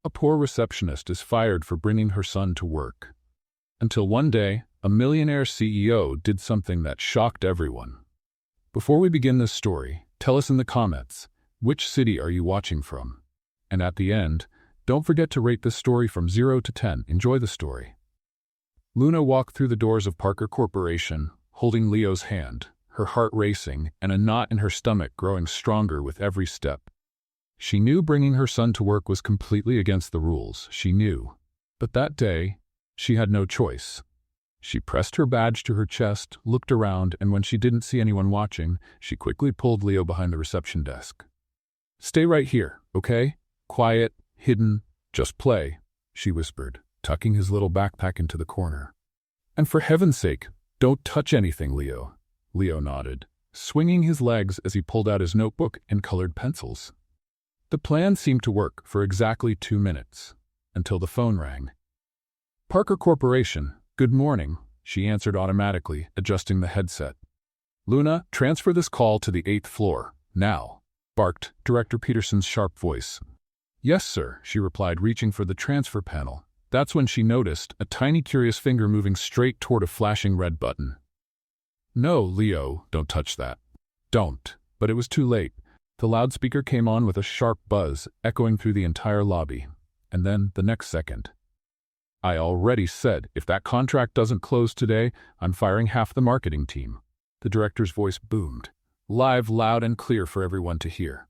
A poor receptionist is fired for bringing her son to work. Until one day, a millionaire CEO did something that shocked everyone. Before we begin this story, tell us in the comments, which city are you watching from? And at the end, don't forget to rate this story from 0 to 10. Enjoy the story. Luna walked through the doors of Parker Corporation, holding Leo's hand, her heart racing and a knot in her stomach growing stronger with every step. She knew bringing her son to work was completely against the rules, she knew. But that day, she had no choice. She pressed her badge to her chest, looked around, and when she didn't see anyone watching, she quickly pulled Leo behind the reception desk. "Stay right here, okay? Quiet, hidden, just play," she whispered, tucking his little backpack into the corner. "And for heaven's sake, don't touch anything, Leo." Leo nodded, swinging his legs as he pulled out his notebook and colored pencils. The plan seemed to work for exactly 2 minutes, until the phone rang. "Parker Corporation, good morning," she answered automatically, adjusting the headset. "Luna, transfer this call to the 8th floor, now," barked Director Peterson's sharp voice. "Yes, sir," she replied, reaching for the transfer panel. That's when she noticed a tiny curious finger moving straight toward a flashing red button. "No, Leo, don't touch that. Don't." But it was too late. The loudspeaker came on with a sharp buzz, echoing through the entire lobby. And then, the next second, "I already said, if that contract doesn't close today, I'm firing half the marketing team." The director's voice boomed, live, loud and clear for everyone to hear.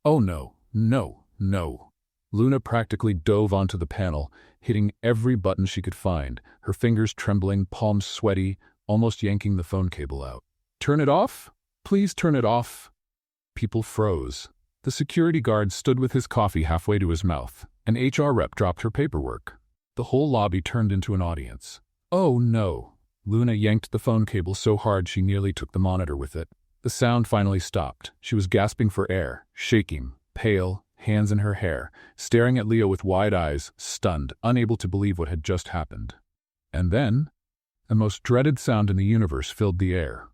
"Oh no, no, no." Luna practically dove onto the panel, hitting every button she could find, her fingers trembling, palms sweaty, almost yanking the phone cable out. "Turn it off? Please turn it off." People froze. The security guard stood with his coffee halfway to his mouth. An HR rep dropped her paperwork. The whole lobby turned into an audience. "Oh no." Luna yanked the phone cable so hard she nearly took the monitor with it. The sound finally stopped. She was gasping for air, shaking, pale, hands in her hair, staring at Leo with wide eyes, stunned, unable to believe what had just happened. And then, the most dreaded sound in the universe filled the air.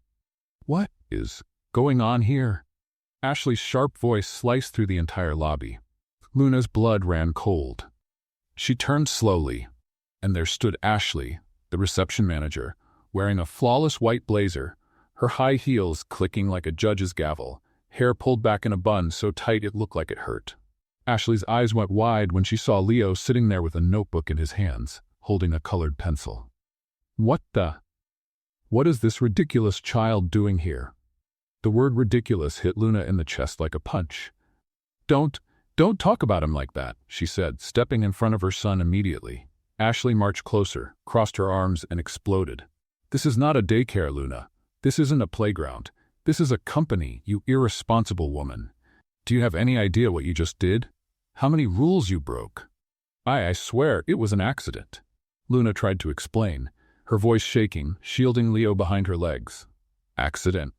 "What is going on here?" Ashley's sharp voice sliced through the entire lobby. Luna's blood ran cold. She turned slowly, and there stood Ashley, the reception manager, wearing a flawless white blazer, her high heels clicking like a judge's gavel, hair pulled back in a bun so tight it looked like it hurt. Ashley's eyes went wide when she saw Leo sitting there with a notebook in his hands, holding a colored pencil. What is this ridiculous child doing here? The word ridiculous hit Luna in the chest like a punch. Don't talk about him like that," she said, stepping in front of her son immediately. Ashley marched closer, crossed her arms, and exploded. "This is not a daycare, Luna. This isn't a playground. This is a company, you irresponsible woman. Do you have any idea what you just did? How many rules you broke?" I swear it was an accident," Luna tried to explain, her voice shaking, shielding Leo behind her legs. "Accident?"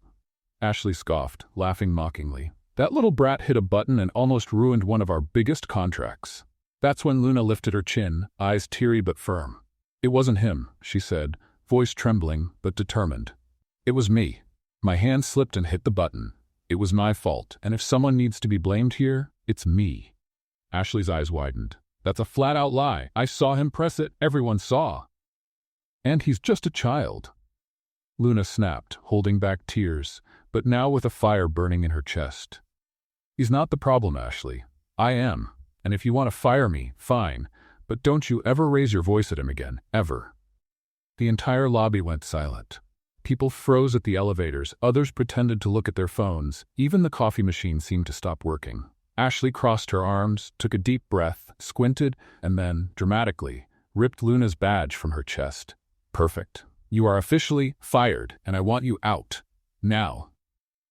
Ashley scoffed, laughing mockingly. "That little brat hit a button and almost ruined one of our biggest contracts." That's when Luna lifted her chin, eyes teary but firm. "It wasn't him," she said, voice trembling but determined. "It was me. My hand slipped and hit the button. It was my fault, and if someone needs to be blamed here, it's me." Ashley's eyes widened. "That's a flat-out lie. I saw him press it. Everyone saw." "And he's just a child." Luna snapped, holding back tears, but now with a fire burning in her chest. "He's not the problem, Ashley. I am. And if you want to fire me, fine, but don't you ever raise your voice at him again, ever." The entire lobby went silent. People froze at the elevators, others pretended to look at their phones, even the coffee machine seemed to stop working. Ashley crossed her arms, took a deep breath, squinted, and then, dramatically, ripped Luna's badge from her chest. "Perfect. You are officially fired, and I want you out. Now."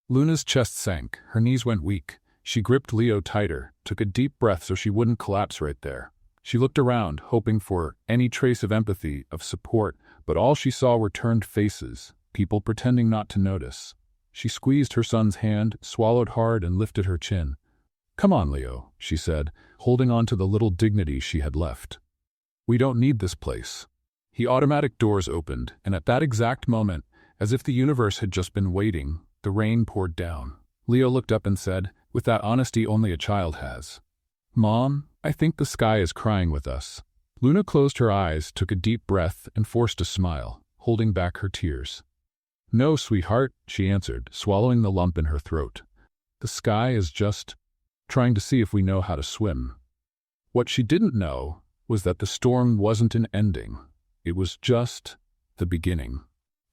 Luna's chest sank, her knees went weak. She gripped Leo tighter, took a deep breath so she wouldn't collapse right there. She looked around, hoping for any trace of empathy, of support, but all she saw were turned faces, people pretending not to notice. She squeezed her son's hand, swallowed hard, and lifted her chin. "Come on, Leo," she said, holding on to the little dignity she had left. "We don't need this place." The automatic doors opened, and at that exact moment, as if the universe had just been waiting, the rain poured down. Leo looked up and said, with that honesty only a child has, Mom, I think the sky is crying with us. Luna closed her eyes, took a deep breath, and forced a smile, holding back her tears. No, sweetheart, she answered, swallowing the lump in her throat. The sky is just trying to see if we know how to swim. What she didn't know was that the storm wasn't an ending. It was just the beginning.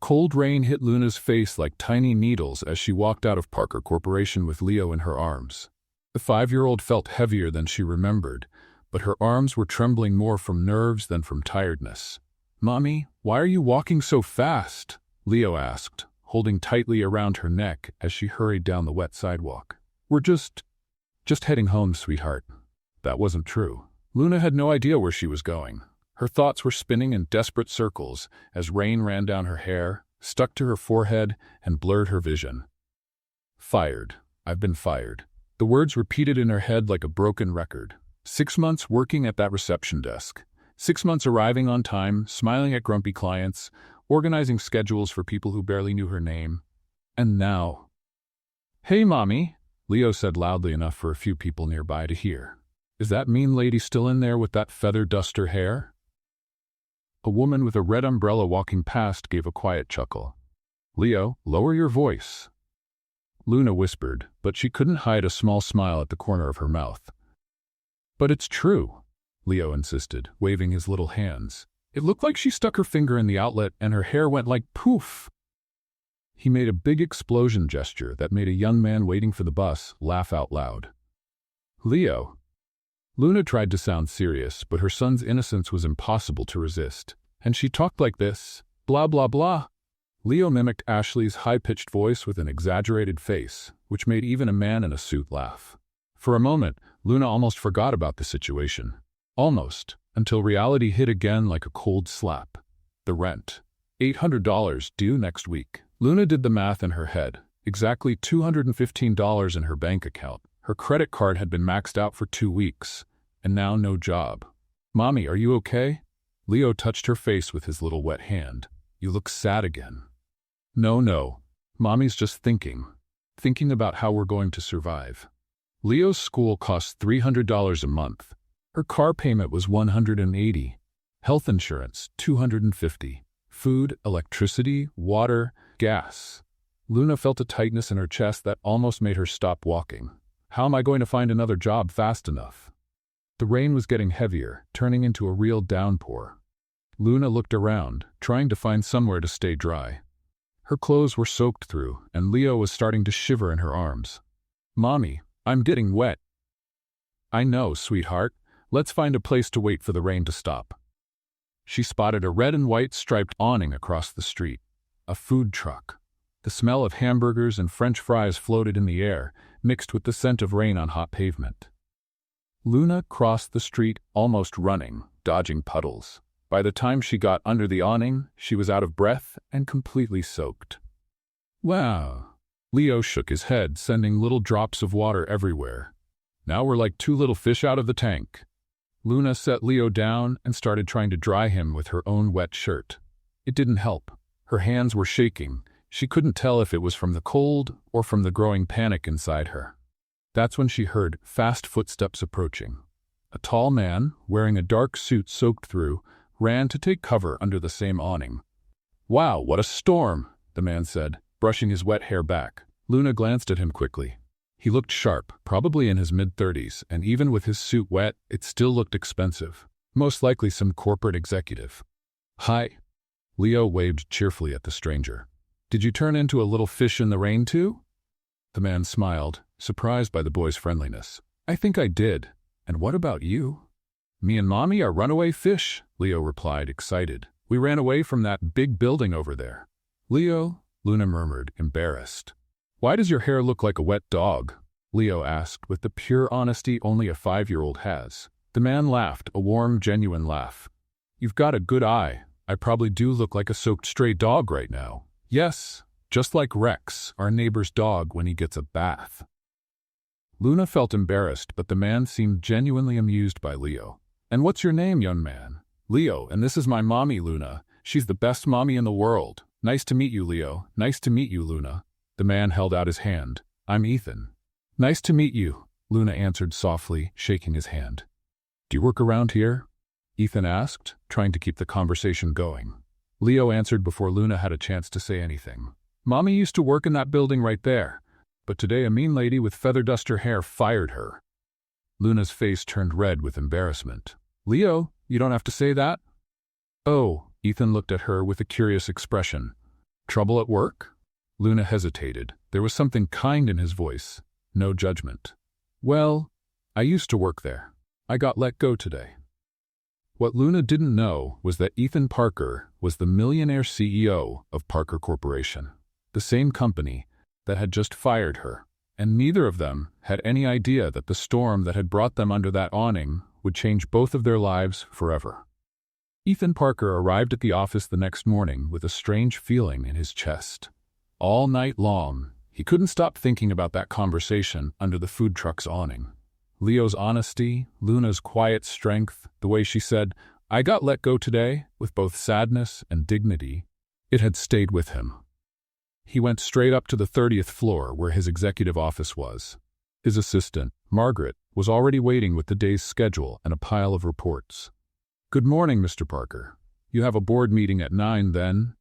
Cold rain hit Luna's face like tiny needles as she walked out of Parker Corporation with Leo in her arms. The 5-year-old felt heavier than she remembered, but her arms were trembling more from nerves than from tiredness. Mommy, why are you walking so fast? Leo asked, holding tightly around her neck as she hurried down the wet sidewalk. We're just heading home, sweetheart. That wasn't true. Luna had no idea where she was going. Her thoughts were spinning in desperate circles as rain ran down her hair, stuck to her forehead, and blurred her vision. Fired. I've been fired. The words repeated in her head like a broken record. 6 months working at that reception desk. 6 months arriving on time, smiling at grumpy clients, organizing schedules for people who barely knew her name. And now. Hey, Mommy, Leo said loudly enough for a few people nearby to hear. Is that mean lady still in there with that feather duster hair? A woman with a red umbrella walking past gave a quiet chuckle. Leo, lower your voice. Luna whispered, but she couldn't hide a small smile at the corner of her mouth. But it's true, Leo insisted, waving his little hands. It looked like she stuck her finger in the outlet and her hair went like poof. He made a big explosion gesture that made a young man waiting for the bus laugh out loud. Leo. Luna tried to sound serious, but her son's innocence was impossible to resist. And she talked like this, blah blah blah. Leo mimicked Ashley's high-pitched voice with an exaggerated face, which made even a man in a suit laugh. For a moment, Luna almost forgot about the situation. Almost, until reality hit again like a cold slap. The rent. $800 due next week. Luna did the math in her head. Exactly $215 in her bank account. Her credit card had been maxed out for 2 weeks, and now no job. Mommy, are you okay? Leo touched her face with his little wet hand. You look sad again. No. Mommy's just thinking about how we're going to survive. Leo's school costs $300 a month. Her car payment was $180. Health insurance, $250. Food, electricity, water, gas. Luna felt a tightness in her chest that almost made her stop walking. How am I going to find another job fast enough? The rain was getting heavier, turning into a real downpour. Luna looked around, trying to find somewhere to stay dry. Her clothes were soaked through, and Leo was starting to shiver in her arms. Mommy, I'm getting wet. I know, sweetheart. Let's find a place to wait for the rain to stop. She spotted a red and white striped awning across the street. A food truck. The smell of hamburgers and French fries floated in the air, mixed with the scent of rain on hot pavement. Luna crossed the street almost running, dodging puddles. By the time she got under the awning, she was out of breath and completely soaked. Wow. Leo shook his head, sending little drops of water everywhere. Now we're like 2 little fish out of the tank. Luna set Leo down and started trying to dry him with her own wet shirt. It didn't help. Her hands were shaking. She couldn't tell if it was from the cold or from the growing panic inside her. That's when she heard fast footsteps approaching. A tall man, wearing a dark suit soaked through, ran to take cover under the same awning. Wow, what a storm, the man said, brushing his wet hair back. Luna glanced at him quickly. He looked sharp, probably in his mid-30s, and even with his suit wet, it still looked expensive. Most likely some corporate executive. Hi. Leo waved cheerfully at the stranger. Did you turn into a little fish in the rain too? The man smiled, surprised by the boy's friendliness. I think I did. And what about you? Me and Mommy are runaway fish, Leo replied, excited. We ran away from that big building over there. Leo, Luna murmured, embarrassed. Why does your hair look like a wet dog? Leo asked with the pure honesty only a 5-year-old has. The man laughed, a warm, genuine laugh. You've got a good eye. I probably do look like a soaked stray dog right now. Yes, just like Rex, our neighbor's dog when he gets a bath. Luna felt embarrassed, but the man seemed genuinely amused by Leo. And what's your name, young man? Leo, and this is my mommy, Luna. She's the best mommy in the world. Nice to meet you, Leo. Nice to meet you, Luna. The man held out his hand. I'm Ethan. Nice to meet you. Luna answered softly, shaking his hand. Do you work around here? Ethan asked, trying to keep the conversation going. Leo answered before Luna had a chance to say anything. Mommy used to work in that building right there, but today a mean lady with feather duster hair fired her. Luna's face turned red with embarrassment. Leo, you don't have to say that. Oh, Ethan looked at her with a curious expression. Trouble at work? Luna hesitated. There was something kind in his voice, no judgment. Well, I used to work there. I got let go today. What Luna didn't know was that Ethan Parker was the millionaire CEO of Parker Corporation, the same company that had just fired her, and neither of them had any idea that the storm that had brought them under that awning would change both of their lives forever. Ethan Parker arrived at the office the next morning with a strange feeling in his chest. All night long, he couldn't stop thinking about that conversation under the food truck's awning. Leo's honesty, Luna's quiet strength, the way she said, I got let go today, with both sadness and dignity, it had stayed with him. He went straight up to the 30th floor where his executive office was. His assistant, Margaret, was already waiting with the day's schedule and a pile of reports. Good morning, Mr. Parker. You have a board meeting at 9 then?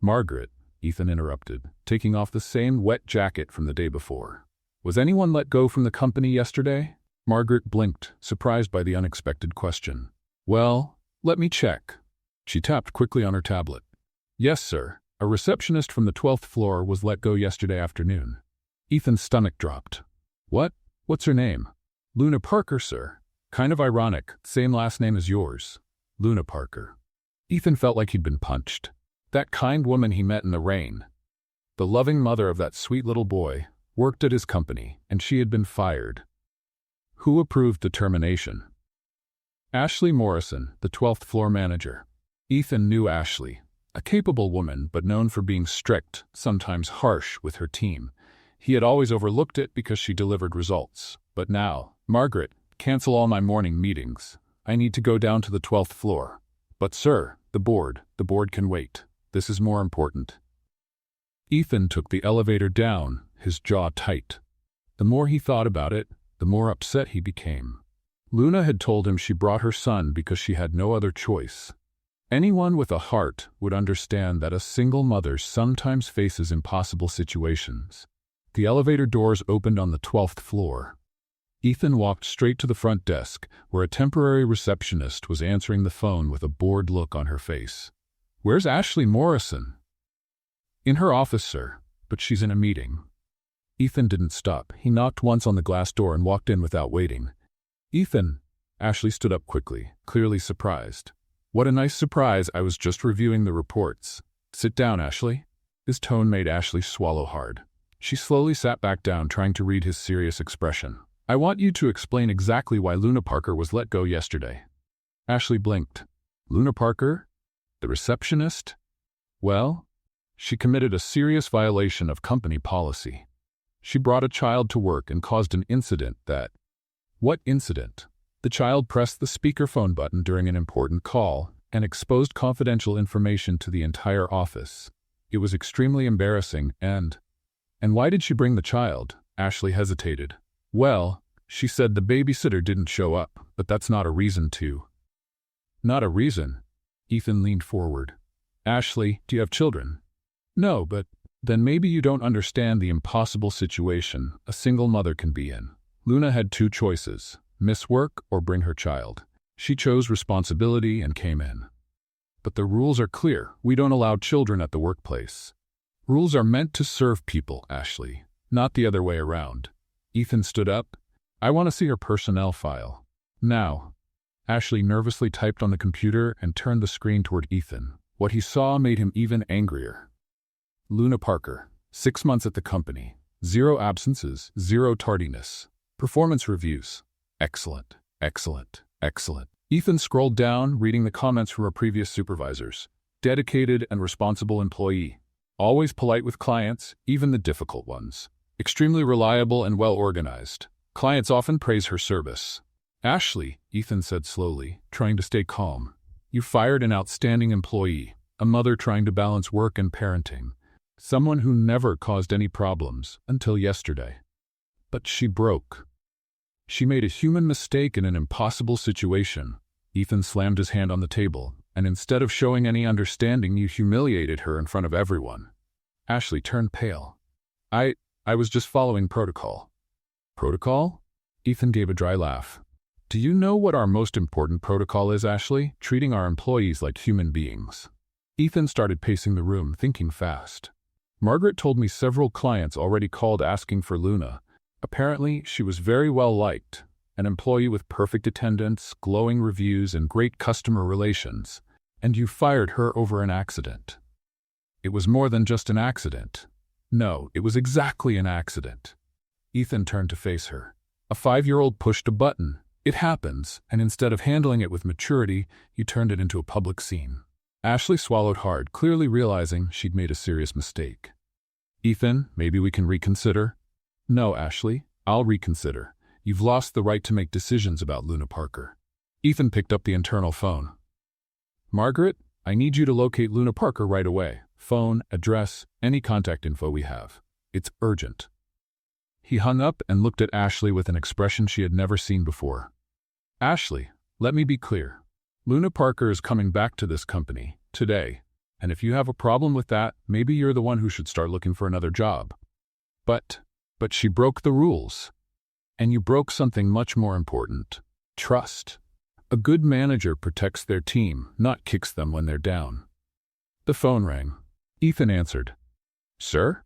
Margaret, Ethan interrupted, taking off the same wet jacket from the day before. Was anyone let go from the company yesterday? Margaret blinked, surprised by the unexpected question. Well, let me check. She tapped quickly on her tablet. Yes, sir. A receptionist from the 12th floor was let go yesterday afternoon. Ethan's stomach dropped. What? What's her name? Luna Parker, sir. Kind of ironic, same last name as yours. Luna Parker. Ethan felt like he'd been punched. That kind woman he met in the rain, the loving mother of that sweet little boy, worked at his company, and she had been fired. Who approved the termination? Ashley Morrison, the 12th floor manager. Ethan knew Ashley, a capable woman but known for being strict, sometimes harsh, with her team. He had always overlooked it because she delivered results. But now, Margaret, cancel all my morning meetings. I need to go down to the 12th floor. But sir, the board can wait. This is more important. Ethan took the elevator down, his jaw tight. The more he thought about it, the more upset he became. Luna had told him she brought her son because she had no other choice. Anyone with a heart would understand that a single mother sometimes faces impossible situations. The elevator doors opened on the 12th floor. Ethan walked straight to the front desk, where a temporary receptionist was answering the phone with a bored look on her face. Where's Ashley Morrison? In her office, sir, but she's in a meeting. Ethan didn't stop. He knocked once on the glass door and walked in without waiting. Ethan. Ashley stood up quickly, clearly surprised. What a nice surprise, I was just reviewing the reports. Sit down, Ashley. His tone made Ashley swallow hard. She slowly sat back down, trying to read his serious expression. I want you to explain exactly why Luna Parker was let go yesterday. Ashley blinked. Luna Parker? The receptionist? Well, she committed a serious violation of company policy. She brought a child to work and caused an incident that... What incident? The child pressed the speakerphone button during an important call and exposed confidential information to the entire office. It was extremely embarrassing and why did she bring the child? Ashley hesitated. Well, she said the babysitter didn't show up, but that's not a reason to. Not a reason? Ethan leaned forward. Ashley, do you have children? No, but then maybe you don't understand the impossible situation a single mother can be in. Luna had two choices, miss work or bring her child. She chose responsibility and came in. But the rules are clear. We don't allow children at the workplace. Rules are meant to serve people, Ashley, not the other way around. Ethan stood up. I want to see her personnel file. Now. Ashley nervously typed on the computer and turned the screen toward Ethan. What he saw made him even angrier. Luna Parker, 6 months at the company. 0 absences, 0 tardiness. Performance reviews. Excellent, excellent, excellent. Ethan scrolled down, reading the comments from her previous supervisors. Dedicated and responsible employee. Always polite with clients, even the difficult ones. Extremely reliable and well-organized. Clients often praise her service. Ashley, Ethan said slowly, trying to stay calm. You fired an outstanding employee, a mother trying to balance work and parenting. Someone who never caused any problems until yesterday. But she broke. She made a human mistake in an impossible situation. Ethan slammed his hand on the table, and instead of showing any understanding, you humiliated her in front of everyone. Ashley turned pale. I was just following protocol. Protocol? Ethan gave a dry laugh. Do you know what our most important protocol is, Ashley? Treating our employees like human beings. Ethan started pacing the room, thinking fast. Margaret told me several clients already called asking for Luna. Apparently, she was very well liked, an employee with perfect attendance, glowing reviews, and great customer relations, and you fired her over an accident. It was more than just an accident. No, it was exactly an accident. Ethan turned to face her. A 5-year-old pushed a button. It happens, and instead of handling it with maturity, you turned it into a public scene. Ashley swallowed hard, clearly realizing she'd made a serious mistake. Ethan, maybe we can reconsider? No, Ashley, I'll reconsider. You've lost the right to make decisions about Luna Parker. Ethan picked up the internal phone. Margaret, I need you to locate Luna Parker right away. Phone, address, any contact info we have. It's urgent. He hung up and looked at Ashley with an expression she had never seen before. Ashley, let me be clear. Luna Parker is coming back to this company, today, and if you have a problem with that, maybe you're the one who should start looking for another job. But she broke the rules. And you broke something much more important. Trust. A good manager protects their team, not kicks them when they're down. The phone rang. Ethan answered. Sir?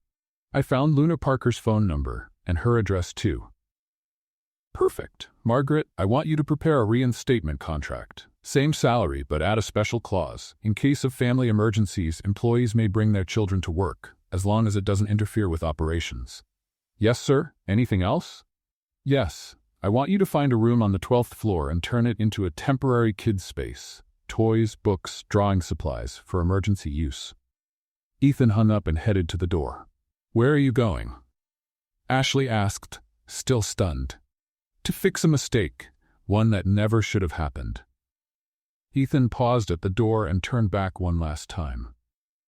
I found Luna Parker's phone number, and her address too. Perfect. Margaret, I want you to prepare a reinstatement contract. Same salary, but add a special clause. In case of family emergencies, employees may bring their children to work, as long as it doesn't interfere with operations. Yes, sir. Anything else? Yes. I want you to find a room on the 12th floor and turn it into a temporary kids' space. Toys, books, drawing supplies, for emergency use. Ethan hung up and headed to the door. Where are you going? Ashley asked, still stunned. To fix a mistake, one that never should have happened. Ethan paused at the door and turned back one last time.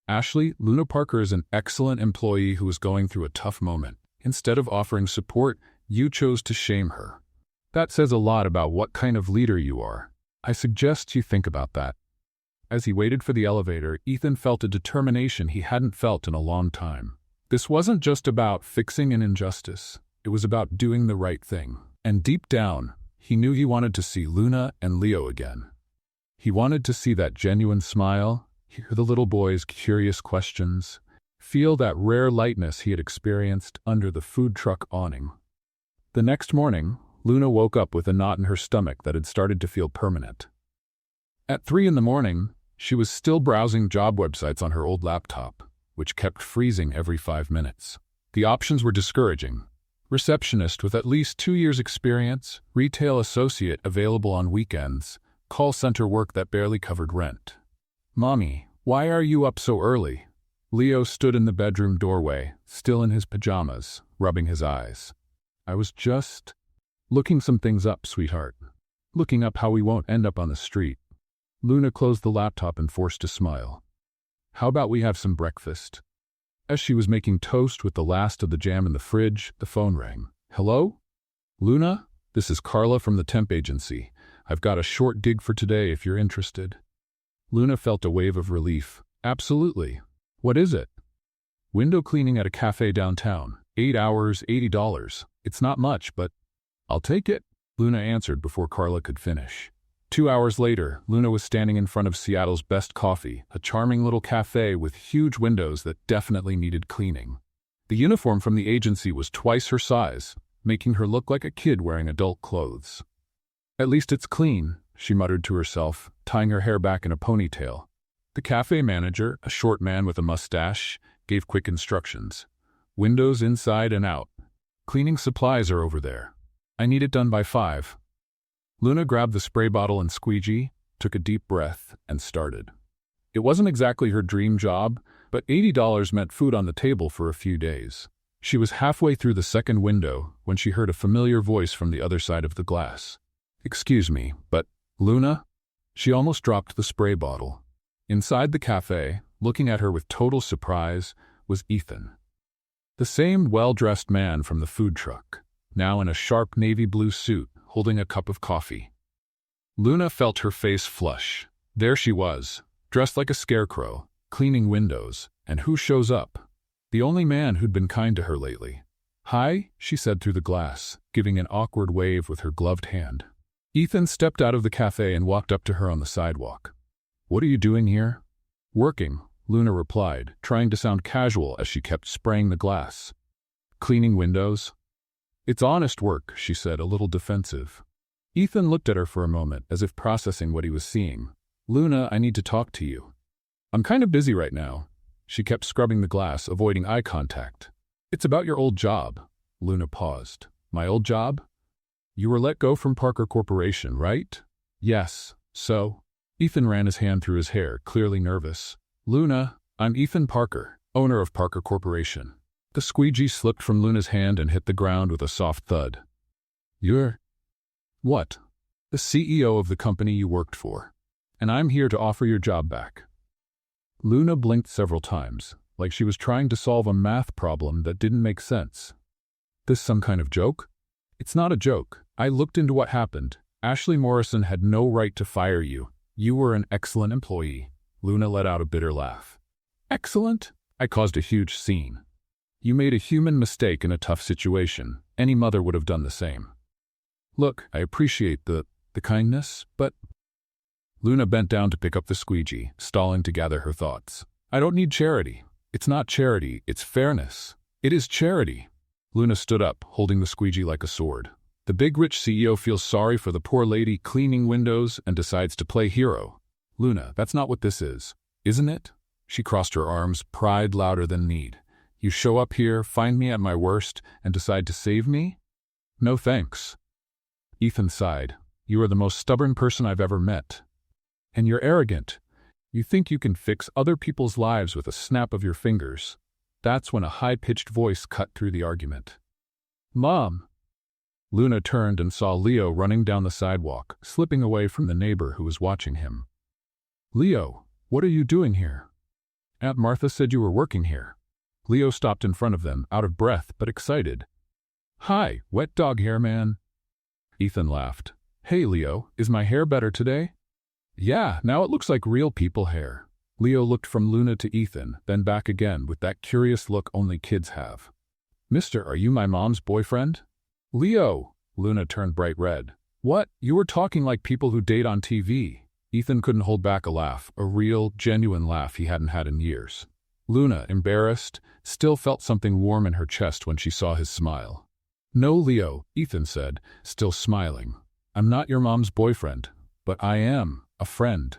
Ashley, Luna Parker is an excellent employee who is going through a tough moment. Instead of offering support, you chose to shame her. That says a lot about what kind of leader you are. I suggest you think about that. As he waited for the elevator, Ethan felt a determination he hadn't felt in a long time. This wasn't just about fixing an injustice. It was about doing the right thing. And deep down, he knew he wanted to see Luna and Leo again. He wanted to see that genuine smile, hear the little boy's curious questions, feel that rare lightness he had experienced under the food truck awning. The next morning, Luna woke up with a knot in her stomach that had started to feel permanent. At 3 a.m, she was still browsing job websites on her old laptop, which kept freezing every 5 minutes. The options were discouraging. Receptionist with at least 2 years' experience, retail associate available on weekends, call center work that barely covered rent. Mommy, why are you up so early? Leo stood in the bedroom doorway, still in his pajamas, rubbing his eyes. I was just looking some things up, sweetheart. Looking up how we won't end up on the street. Luna closed the laptop and forced a smile. How about we have some breakfast? As she was making toast with the last of the jam in the fridge, the phone rang. Hello? Luna? This is Carla from the temp agency. I've got a short gig for today if you're interested. Luna felt a wave of relief. Absolutely. What is it? Window cleaning at a cafe downtown. 8 hours, $80. It's not much, but I'll take it, Luna answered before Carla could finish. 2 hours later, Luna was standing in front of Seattle's best coffee, a charming little cafe with huge windows that definitely needed cleaning. The uniform from the agency was twice her size, making her look like a kid wearing adult clothes. At least it's clean, she muttered to herself, tying her hair back in a ponytail. The cafe manager, a short man with a mustache, gave quick instructions. Windows inside and out. Cleaning supplies are over there. I need it done by 5. Luna grabbed the spray bottle and squeegee, took a deep breath, and started. It wasn't exactly her dream job, but $80 meant food on the table for a few days. She was halfway through the second window when she heard a familiar voice from the other side of the glass. Excuse me, but, Luna? She almost dropped the spray bottle. Inside the cafe, looking at her with total surprise, was Ethan. The same well-dressed man from the food truck. now in a sharp navy blue suit, holding a cup of coffee. Luna felt her face flush. There she was, dressed like a scarecrow, cleaning windows, and who shows up? The only man who'd been kind to her lately. "Hi," she said through the glass, giving an awkward wave with her gloved hand. Ethan stepped out of the cafe and walked up to her on the sidewalk. "What are you doing here?" "Working," Luna replied, trying to sound casual as she kept spraying the glass. "Cleaning windows?" "It's honest work," she said, a little defensive. Ethan looked at her for a moment, as if processing what he was seeing. "Luna, I need to talk to you." "I'm kind of busy right now." She kept scrubbing the glass, avoiding eye contact. "It's about your old job." Luna paused. "My old job?" "You were let go from Parker Corporation, right?" "Yes. So?" Ethan ran his hand through his hair, clearly nervous. "Luna, I'm Ethan Parker, owner of Parker Corporation." The squeegee slipped from Luna's hand and hit the ground with a soft thud. "You're—" "What?" "The CEO of the company you worked for. And I'm here to offer your job back." Luna blinked several times, like she was trying to solve a math problem that didn't make sense. "This some kind of joke?" "It's not a joke. I looked into what happened. Ashley Morrison had no right to fire you. You were an excellent employee." Luna let out a bitter laugh. "Excellent?" "I caused a huge scene. You made a human mistake in a tough situation. Any mother would have done the same." "Look, I appreciate the kindness, but—" Luna bent down to pick up the squeegee, stalling to gather her thoughts. "I don't need charity. It's not charity, it's fairness. It is charity." Luna stood up, holding the squeegee like a sword. The big rich CEO feels sorry for the poor lady cleaning windows and decides to play hero. "Luna, that's not what this is. Isn't it?" She crossed her arms, pride louder than need. "You show up here, find me at my worst, and decide to save me? No thanks." Ethan sighed. "You are the most stubborn person I've ever met. And you're arrogant. You think you can fix other people's lives with a snap of your fingers." That's when a high-pitched voice cut through the argument. "Mom!" Luna turned and saw Leo running down the sidewalk, slipping away from the neighbor who was watching him. "Leo, what are you doing here? Aunt Martha said you were working here." Leo stopped in front of them, out of breath but excited. "Hi, wet dog hair man." Ethan laughed. "Hey, Leo, is my hair better today?" "Yeah, now it looks like real people hair." Leo looked from Luna to Ethan, then back again with that curious look only kids have. "Mister, are you my mom's boyfriend?" "Leo!" Luna turned bright red. "What? You were talking like people who date on TV." Ethan couldn't hold back a laugh, a real, genuine laugh he hadn't had in years. Luna, embarrassed, still felt something warm in her chest when she saw his smile. "No, Leo," Ethan said, still smiling. "I'm not your mom's boyfriend, but I am a friend."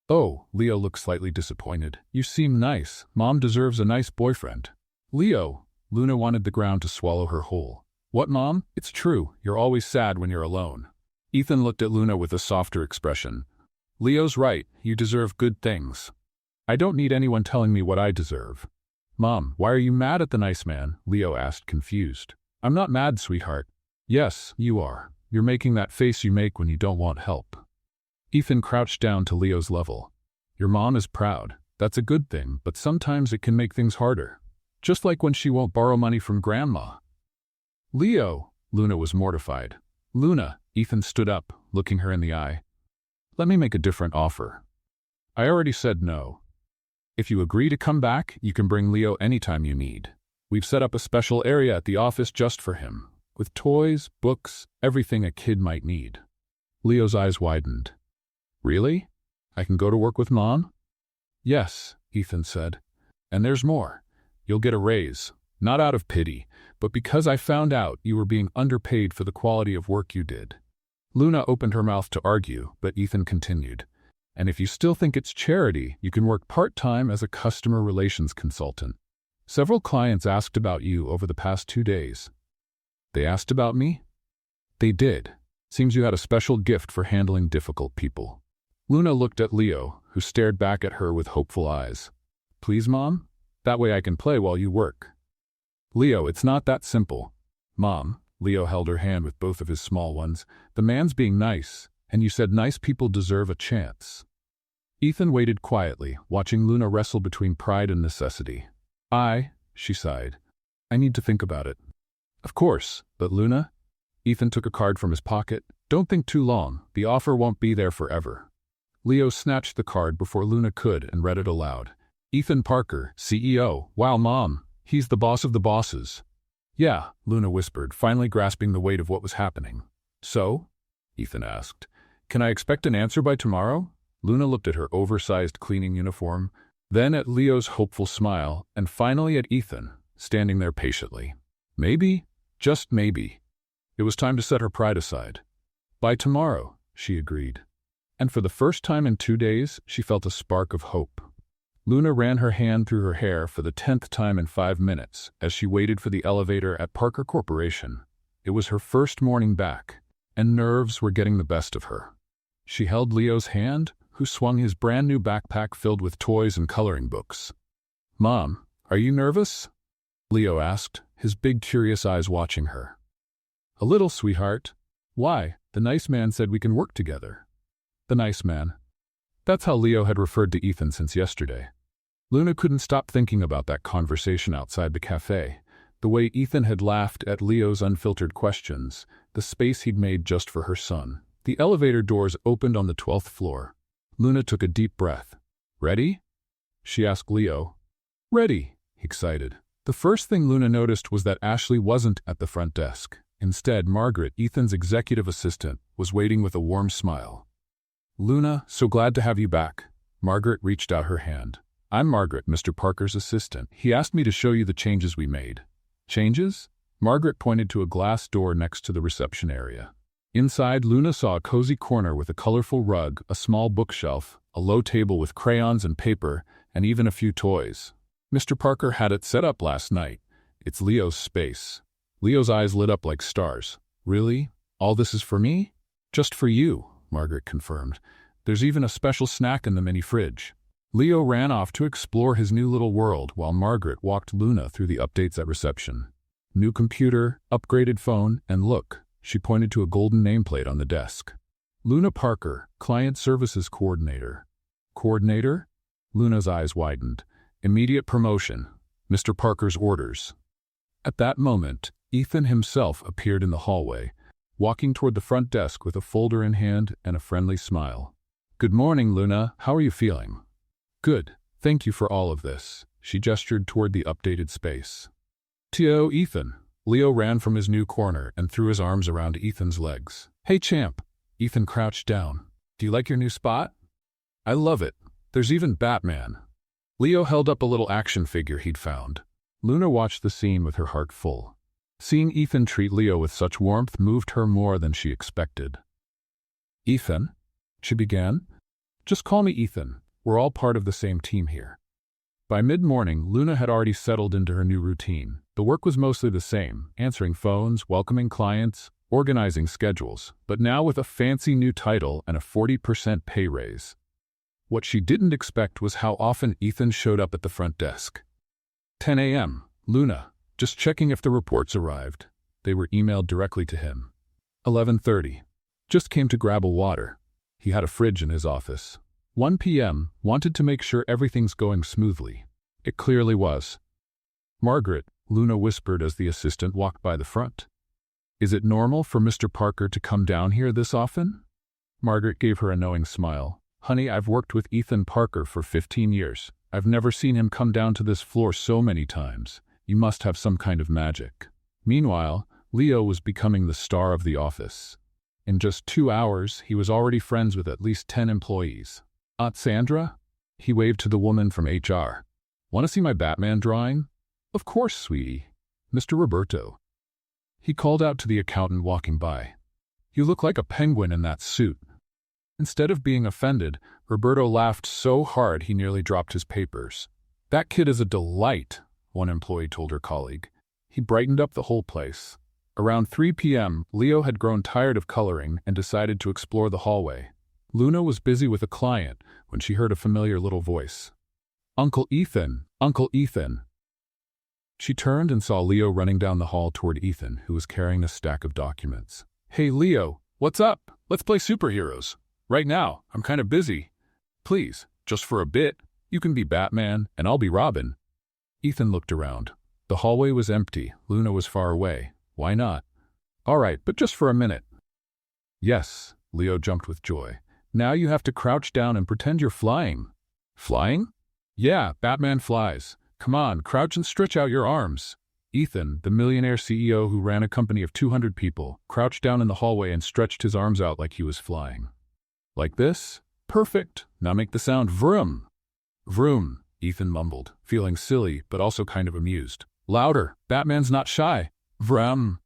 "Oh," Leo looked slightly disappointed. "You seem nice. Mom deserves a nice boyfriend." "Leo," Luna wanted the ground to swallow her whole. "What, Mom? It's true. You're always sad when you're alone." Ethan looked at Luna with a softer expression. "Leo's right. You deserve good things. I don't need anyone telling me what I deserve." "Mom, why are you mad at the nice man?" Leo asked, confused. "I'm not mad, sweetheart." "Yes, you are. You're making that face you make when you don't want help." Ethan crouched down to Leo's level. "Your mom is proud. That's a good thing, but sometimes it can make things harder. Just like when she won't borrow money from Grandma." "Leo!" Luna was mortified. "Luna," Ethan stood up, looking her in the eye. "Let me make a different offer. I already said no. If you agree to come back, you can bring Leo anytime you need. We've set up a special area at the office just for him, with toys, books, everything a kid might need." Leo's eyes widened. "Really? I can go to work with Mom?" "Yes," Ethan said. "And there's more. You'll get a raise, not out of pity, but because I found out you were being underpaid for the quality of work you did." Luna opened her mouth to argue, but Ethan continued. "And if you still think it's charity, you can work part-time as a customer relations consultant. Several clients asked about you over the past 2 days." "They asked about me?" "They did. Seems you had a special gift for handling difficult people." Luna looked at Leo, who stared back at her with hopeful eyes. "Please, Mom? That way I can play while you work." "Leo, it's not that simple." "Mom," Leo held her hand with both of his small ones, "the man's being nice, and you said nice people deserve a chance." Ethan waited quietly, watching Luna wrestle between pride and necessity. She sighed. "I need to think about it." Of course, but Luna? Ethan took a card from his pocket. Don't think too long. The offer won't be there forever. Leo snatched the card before Luna could and read it aloud. Ethan Parker, CEO. Wow, Mom. He's the boss of the bosses. Yeah, Luna whispered, finally grasping the weight of what was happening. So? Ethan asked. Can I expect an answer by tomorrow? Luna looked at her oversized cleaning uniform, then at Leo's hopeful smile, and finally at Ethan, standing there patiently. Maybe, just maybe. It was time to set her pride aside. By tomorrow, she agreed. And for the first time in 2 days, she felt a spark of hope. Luna ran her hand through her hair for the 10th time in 5 minutes as she waited for the elevator at Parker Corporation. It was her first morning back, and nerves were getting the best of her. She held Leo's hand, who swung his brand-new backpack filled with toys and coloring books. Mom, are you nervous? Leo asked, his big curious eyes watching her. A little, sweetheart. Why? The nice man said we can work together. The nice man. That's how Leo had referred to Ethan since yesterday. Luna couldn't stop thinking about that conversation outside the cafe, the way Ethan had laughed at Leo's unfiltered questions, the space he'd made just for her son. The elevator doors opened on the 12th floor. Luna took a deep breath. Ready? She asked Leo. Ready, he excited. The first thing Luna noticed was that Ashley wasn't at the front desk. Instead, Margaret, Ethan's executive assistant, was waiting with a warm smile. Luna, so glad to have you back. Margaret reached out her hand. I'm Margaret, Mr. Parker's assistant. He asked me to show you the changes we made. Changes? Margaret pointed to a glass door next to the reception area. Inside, Luna saw a cozy corner with a colorful rug, a small bookshelf, a low table with crayons and paper, and even a few toys. Mr. Parker had it set up last night. It's Leo's space. Leo's eyes lit up like stars. Really? All this is for me? Just for you, Margaret confirmed. There's even a special snack in the mini fridge. Leo ran off to explore his new little world while Margaret walked Luna through the updates at reception. New computer, upgraded phone, and look, she pointed to a golden nameplate on the desk. Luna Parker, Client Services Coordinator. Coordinator? Luna's eyes widened. Immediate promotion. Mr. Parker's orders. At that moment, Ethan himself appeared in the hallway, walking toward the front desk with a folder in hand and a friendly smile. Good morning, Luna. How are you feeling? Good. Thank you for all of this. She gestured toward the updated space. T.O. Ethan. Leo ran from his new corner and threw his arms around Ethan's legs. Hey, champ. Ethan crouched down. Do you like your new spot? I love it. There's even Batman. Leo held up a little action figure he'd found. Luna watched the scene with her heart full. Seeing Ethan treat Leo with such warmth moved her more than she expected. Ethan? She began. Just call me Ethan. We're all part of the same team here. By mid-morning, Luna had already settled into her new routine. The work was mostly the same, answering phones, welcoming clients, organizing schedules, but now with a fancy new title and a 40% pay raise. What she didn't expect was how often Ethan showed up at the front desk. 10 a.m. Luna, just checking if the reports arrived. They were emailed directly to him. 11:30. Just came to grab a water. He had a fridge in his office. 1 p.m. Wanted to make sure everything's going smoothly. It clearly was. Margaret, Luna whispered as the assistant walked by the front. Is it normal for Mr. Parker to come down here this often? Margaret gave her a knowing smile. Honey, I've worked with Ethan Parker for 15 years. I've never seen him come down to this floor so many times. You must have some kind of magic. Meanwhile, Leo was becoming the star of the office. In just 2 hours, he was already friends with at least 10 employees. Aunt Sandra? He waved to the woman from HR. Want to see my Batman drawing? Of course, sweetie. Mr. Roberto. He called out to the accountant walking by. You look like a penguin in that suit. Instead of being offended, Roberto laughed so hard he nearly dropped his papers. That kid is a delight, one employee told her colleague. He brightened up the whole place. Around 3 p.m., Leo had grown tired of coloring and decided to explore the hallway. Luna was busy with a client when she heard a familiar little voice. Uncle Ethan! Uncle Ethan! She turned and saw Leo running down the hall toward Ethan, who was carrying a stack of documents. Hey, Leo, what's up? Let's play superheroes. Right now, I'm kind of busy. Please, just for a bit, you can be Batman and I'll be Robin. Ethan looked around. The hallway was empty. Luna was far away. Why not? All right, but just for a minute. Yes, Leo jumped with joy. Now you have to crouch down and pretend you're flying. Flying? Yeah, Batman flies. Come on, crouch and stretch out your arms. Ethan, the millionaire CEO who ran a company of 200 people, crouched down in the hallway and stretched his arms out like he was flying. Like this? Perfect. Now make the sound vroom. Vroom, Ethan mumbled, feeling silly but also kind of amused. Louder, Batman's not shy. Vroom,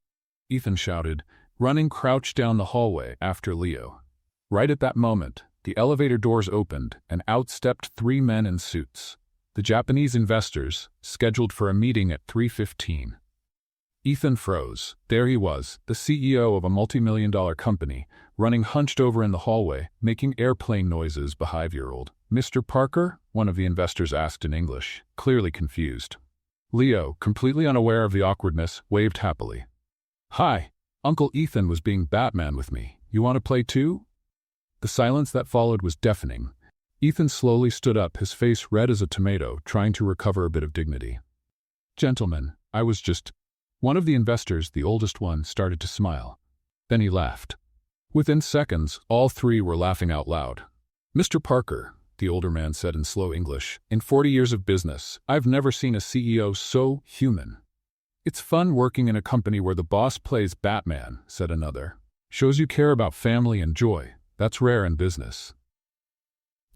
Ethan shouted, running crouched down the hallway after Leo. Right at that moment, the elevator doors opened and out stepped 3 men in suits. The Japanese investors, scheduled for a meeting at 3:15. Ethan froze. There he was, the CEO of a multi-million-dollar company, running hunched over in the hallway, making airplane noises. Behavioral. Mr. Parker? One of the investors asked in English, clearly confused. Leo, completely unaware of the awkwardness, waved happily. Hi, Uncle Ethan was being Batman with me. You want to play too? The silence that followed was deafening. Ethan slowly stood up, his face red as a tomato, trying to recover a bit of dignity. Gentlemen, I was just... One of the investors, the oldest one, started to smile. Then he laughed. Within seconds, all 3 were laughing out loud. Mr. Parker, the older man said in slow English, in 40 years of business, I've never seen a CEO so human. It's fun working in a company where the boss plays Batman, said another. Shows you care about family and joy. That's rare in business.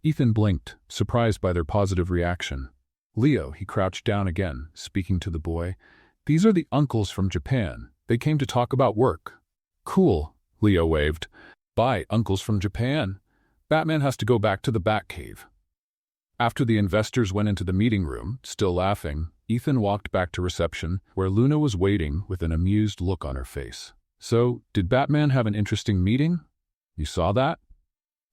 Ethan blinked, surprised by their positive reaction. Leo, he crouched down again, speaking to the boy. These are the uncles from Japan. They came to talk about work. Cool, Leo waved. Bye, uncles from Japan. Batman has to go back to the Batcave. After the investors went into the meeting room, still laughing, Ethan walked back to reception, where Luna was waiting with an amused look on her face. So, did Batman have an interesting meeting? You saw that?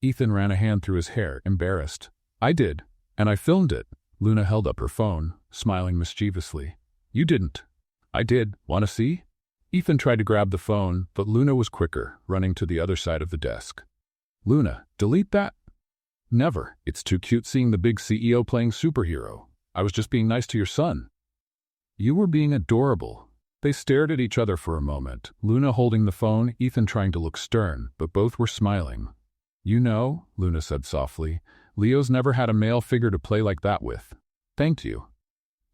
Ethan ran a hand through his hair, embarrassed. I did, and I filmed it. Luna held up her phone, smiling mischievously. You didn't. I did. Want to see? Ethan tried to grab the phone, but Luna was quicker, running to the other side of the desk. Luna, delete that. Never. It's too cute seeing the big CEO playing superhero. I was just being nice to your son. You were being adorable. They stared at each other for a moment, Luna holding the phone, Ethan trying to look stern, but both were smiling. You know, Luna said softly, Leo's never had a male figure to play like that with. Thank you.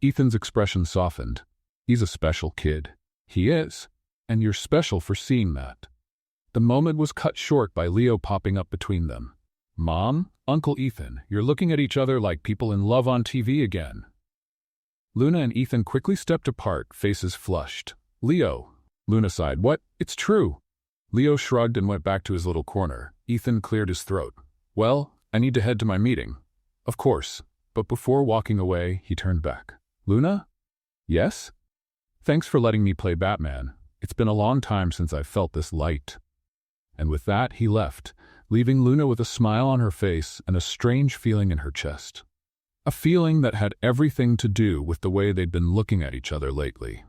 Ethan's expression softened. He's a special kid. He is. And you're special for seeing that. The moment was cut short by Leo popping up between them. Mom, Uncle Ethan, you're looking at each other like people in love on TV again. Luna and Ethan quickly stepped apart, faces flushed. Leo. Luna sighed. What? It's true. Leo shrugged and went back to his little corner. Ethan cleared his throat. Well, I need to head to my meeting. Of course. But before walking away, he turned back. Luna? Yes? Thanks for letting me play Batman. It's been a long time since I've felt this light. And with that, he left, leaving Luna with a smile on her face and a strange feeling in her chest. A feeling that had everything to do with the way they'd been looking at each other lately.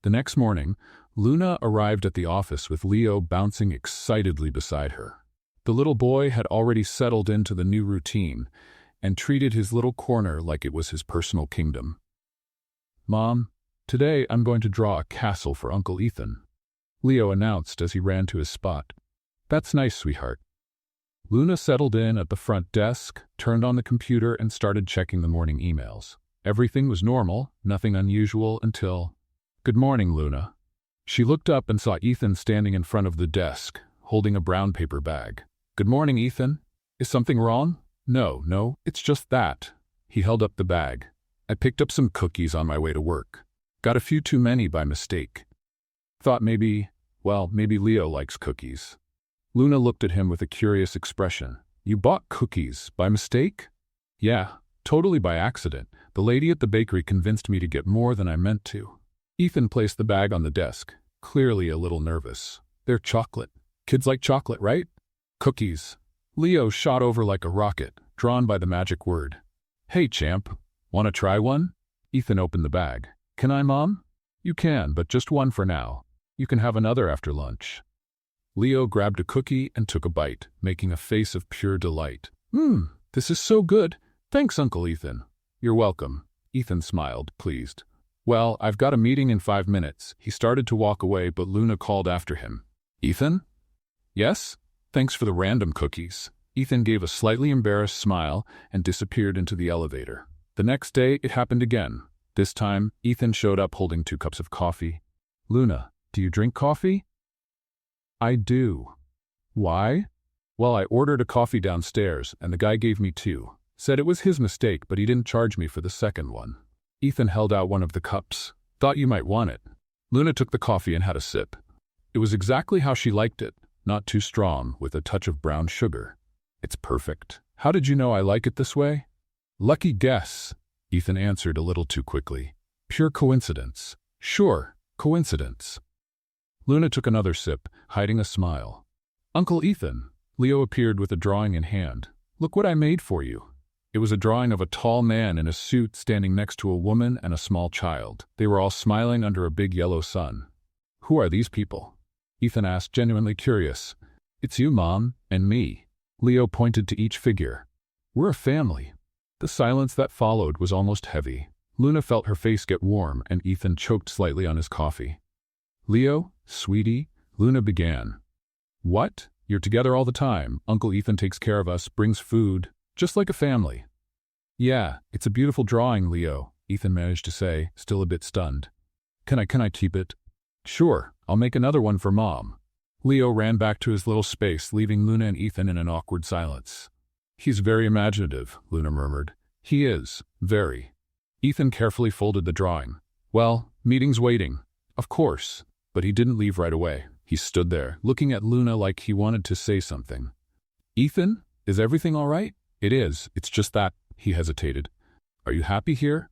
The next morning, Luna arrived at the office with Leo bouncing excitedly beside her. The little boy had already settled into the new routine and treated his little corner like it was his personal kingdom. Mom, today I'm going to draw a castle for Uncle Ethan, Leo announced as he ran to his spot. That's nice, sweetheart. Luna settled in at the front desk, turned on the computer, and started checking the morning emails. Everything was normal, nothing unusual until... Good morning, Luna. She looked up and saw Ethan standing in front of the desk, holding a brown paper bag. Good morning, Ethan. Is something wrong? No, it's just that. He held up the bag. I picked up some cookies on my way to work. Got a few too many by mistake. Thought maybe Leo likes cookies. Luna looked at him with a curious expression. You bought cookies by mistake? Yeah, totally by accident. The lady at the bakery convinced me to get more than I meant to. Ethan placed the bag on the desk, clearly a little nervous. They're chocolate. Kids like chocolate, right? Cookies. Leo shot over like a rocket, drawn by the magic word. Hey, champ. Want to try one? Ethan opened the bag. Can I, Mom? You can, but just one for now. You can have another after lunch. Leo grabbed a cookie and took a bite, making a face of pure delight. This is so good. Thanks, Uncle Ethan. You're welcome. Ethan smiled, pleased. Well, I've got a meeting in 5 minutes. He started to walk away, but Luna called after him. Ethan? Yes? Thanks for the random cookies. Ethan gave a slightly embarrassed smile and disappeared into the elevator. The next day, it happened again. This time, Ethan showed up holding 2 cups of coffee. Luna, do you drink coffee? I do. Why? Well, I ordered a coffee downstairs, and the guy gave me 2. Said it was his mistake, but he didn't charge me for the second one. Ethan held out one of the cups. Thought you might want it. Luna took the coffee and had a sip. It was exactly how she liked it, not too strong, with a touch of brown sugar. It's perfect. How did you know I like it this way? Lucky guess, Ethan answered a little too quickly. Pure coincidence. Sure, coincidence. Luna took another sip, hiding a smile. Uncle Ethan. Leo appeared with a drawing in hand. Look what I made for you. It was a drawing of a tall man in a suit standing next to a woman and a small child. They were all smiling under a big yellow sun. Who are these people? Ethan asked, genuinely curious. It's you, Mom, and me. Leo pointed to each figure. We're a family. The silence that followed was almost heavy. Luna felt her face get warm, and Ethan choked slightly on his coffee. Leo, sweetie, Luna began. What? You're together all the time. Uncle Ethan takes care of us, brings food, just like a family. Yeah, it's a beautiful drawing, Leo, Ethan managed to say, still a bit stunned. Can I keep it? Sure, I'll make another one for Mom. Leo ran back to his little space, leaving Luna and Ethan in an awkward silence. He's very imaginative, Luna murmured. He is, very. Ethan carefully folded the drawing. Well, meeting's waiting. Of course. But he didn't leave right away. He stood there, looking at Luna like he wanted to say something. Ethan, is everything all right? It is, it's just that, he hesitated. Are you happy here?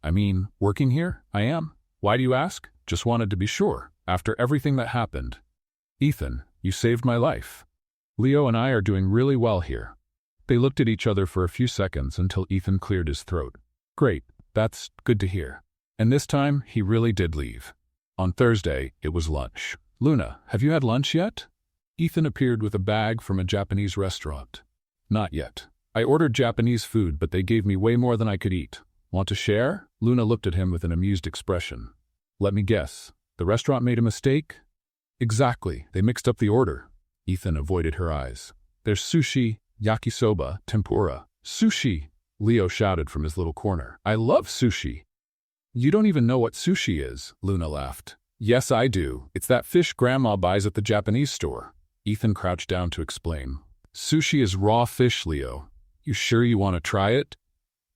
I mean, working here? I am. Why do you ask? Just wanted to be sure, after everything that happened. Ethan, you saved my life. Leo and I are doing really well here. They looked at each other for a few seconds until Ethan cleared his throat. Great, that's good to hear. And this time, he really did leave. On Thursday, it was lunch. Luna, have you had lunch yet? Ethan appeared with a bag from a Japanese restaurant. Not yet. I ordered Japanese food, but they gave me way more than I could eat. Want to share? Luna looked at him with an amused expression. Let me guess. The restaurant made a mistake? Exactly. They mixed up the order. Ethan avoided her eyes. There's sushi, yakisoba, tempura. Sushi! Leo shouted from his little corner. I love sushi. You don't even know what sushi is, Luna laughed. Yes, I do. It's that fish Grandma buys at the Japanese store. Ethan crouched down to explain. Sushi is raw fish, Leo. You sure you want to try it?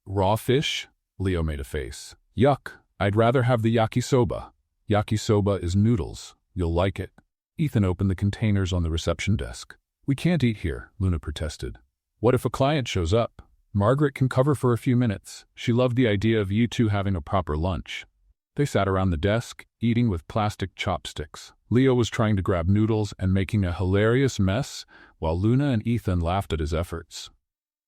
Raw fish? Leo made a face. Yuck. I'd rather have the yakisoba. Yakisoba is noodles. You'll like it. Ethan opened the containers on the reception desk. We can't eat here, Luna protested. What if a client shows up? Margaret can cover for a few minutes. She loved the idea of you two having a proper lunch. They sat around the desk, eating with plastic chopsticks. Leo was trying to grab noodles and making a hilarious mess, while Luna and Ethan laughed at his efforts.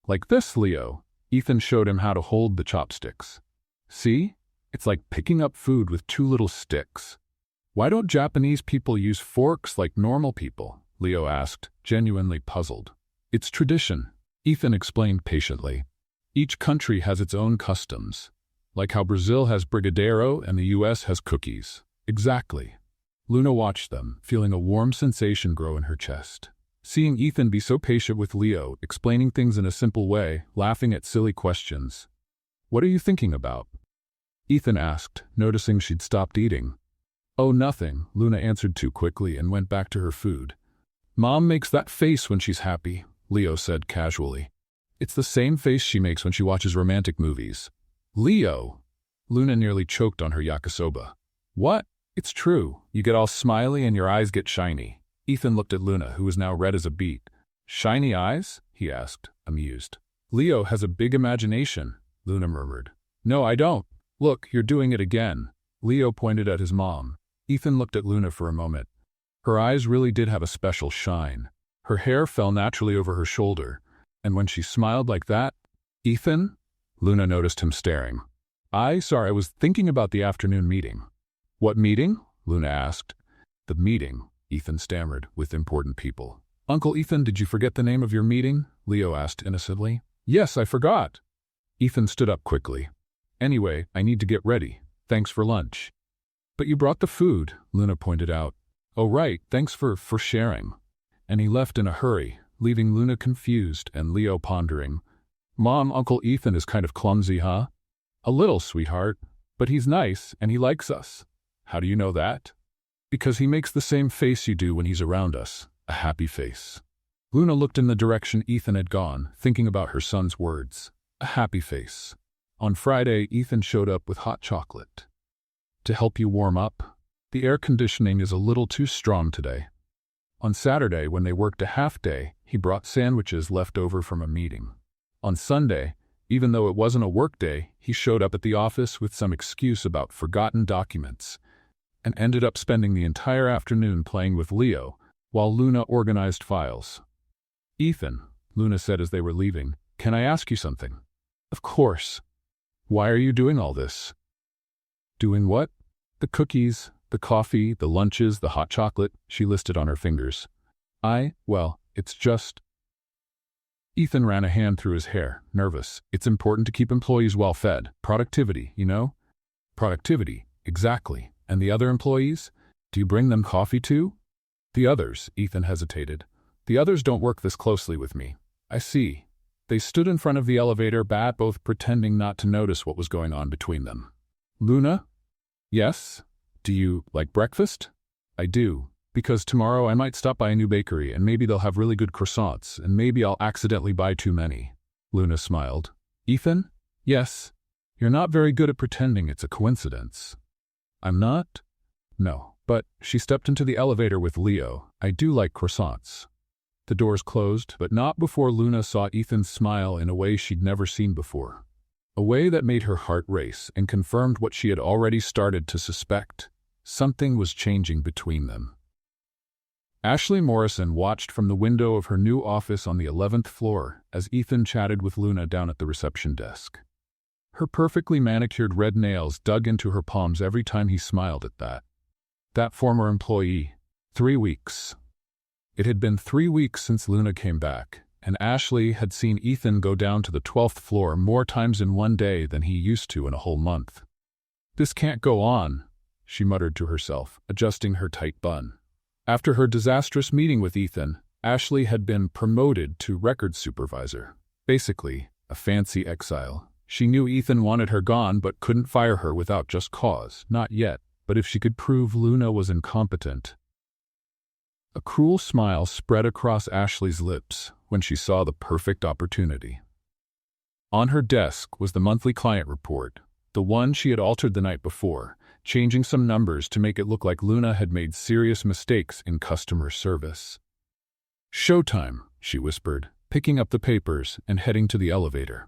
Like this, Leo. Ethan showed him how to hold the chopsticks. See? It's like picking up food with 2 little sticks. Why don't Japanese people use forks like normal people? Leo asked, genuinely puzzled. It's tradition, Ethan explained patiently. Each country has its own customs. Like how Brazil has brigadeiro and the US has cookies. Exactly. Luna watched them, feeling a warm sensation grow in her chest. Seeing Ethan be so patient with Leo, explaining things in a simple way, laughing at silly questions. What are you thinking about? Ethan asked, noticing she'd stopped eating. Oh, nothing, Luna answered too quickly and went back to her food. Mom makes that face when she's happy, Leo said casually. It's the same face she makes when she watches romantic movies. Leo! Luna nearly choked on her yakisoba. What? It's true. You get all smiley and your eyes get shiny. Ethan looked at Luna, who was now red as a beet. Shiny eyes? He asked, amused. Leo has a big imagination, Luna murmured. No, I don't. Look, you're doing it again. Leo pointed at his mom. Ethan looked at Luna for a moment. Her eyes really did have a special shine. Her hair fell naturally over her shoulder, and when she smiled like that, Ethan? Luna noticed him staring. I was thinking about the afternoon meeting. What meeting? Luna asked. The meeting, Ethan stammered, with important people. Uncle Ethan, did you forget the name of your meeting? Leo asked innocently. Yes, I forgot. Ethan stood up quickly. Anyway, I need to get ready. Thanks for lunch. But you brought the food, Luna pointed out. Oh right, thanks for sharing. And he left in a hurry, leaving Luna confused and Leo pondering. Mom, Uncle Ethan is kind of clumsy, huh? A little, sweetheart. But he's nice and he likes us. How do you know that? Because he makes the same face you do when he's around us, a happy face. Luna looked in the direction Ethan had gone, thinking about her son's words. A happy face. On Friday, Ethan showed up with hot chocolate. To help you warm up? The air conditioning is a little too strong today. On Saturday, when they worked a half day, he brought sandwiches left over from a meeting. On Sunday, even though it wasn't a work day, he showed up at the office with some excuse about forgotten documents and ended up spending the entire afternoon playing with Leo while Luna organized files. Ethan, Luna said as they were leaving, can I ask you something? Of course. Why are you doing all this? Doing what? The cookies, the coffee, the lunches, the hot chocolate, she listed on her fingers. Well, it's just... Ethan ran a hand through his hair, nervous. It's important to keep employees well fed. Productivity, you know? Productivity, exactly. And the other employees? Do you bring them coffee too? The others, Ethan hesitated. The others don't work this closely with me. I see. They stood in front of the elevator, both pretending not to notice what was going on between them. Luna? Yes? Do you like breakfast? I do. Because tomorrow I might stop by a new bakery and maybe they'll have really good croissants and maybe I'll accidentally buy too many. Luna smiled. Ethan? Yes. You're not very good at pretending it's a coincidence. I'm not? No. But she stepped into the elevator with Leo. I do like croissants. The doors closed, but not before Luna saw Ethan smile in a way she'd never seen before. A way that made her heart race and confirmed what she had already started to suspect. Something was changing between them. Ashley Morrison watched from the window of her new office on the 11th floor as Ethan chatted with Luna down at the reception desk. Her perfectly manicured red nails dug into her palms every time he smiled at that. That former employee. 3 weeks. It had been 3 weeks since Luna came back, and Ashley had seen Ethan go down to the 12th floor more times in one day than he used to in a whole month. This can't go on, she muttered to herself, adjusting her tight bun. After her disastrous meeting with Ethan, Ashley had been promoted to record supervisor. Basically, a fancy exile. She knew Ethan wanted her gone but couldn't fire her without just cause. Not yet, but if she could prove Luna was incompetent. A cruel smile spread across Ashley's lips when she saw the perfect opportunity. On her desk was the monthly client report, the one she had altered the night before, changing some numbers to make it look like Luna had made serious mistakes in customer service. Showtime, she whispered, picking up the papers and heading to the elevator.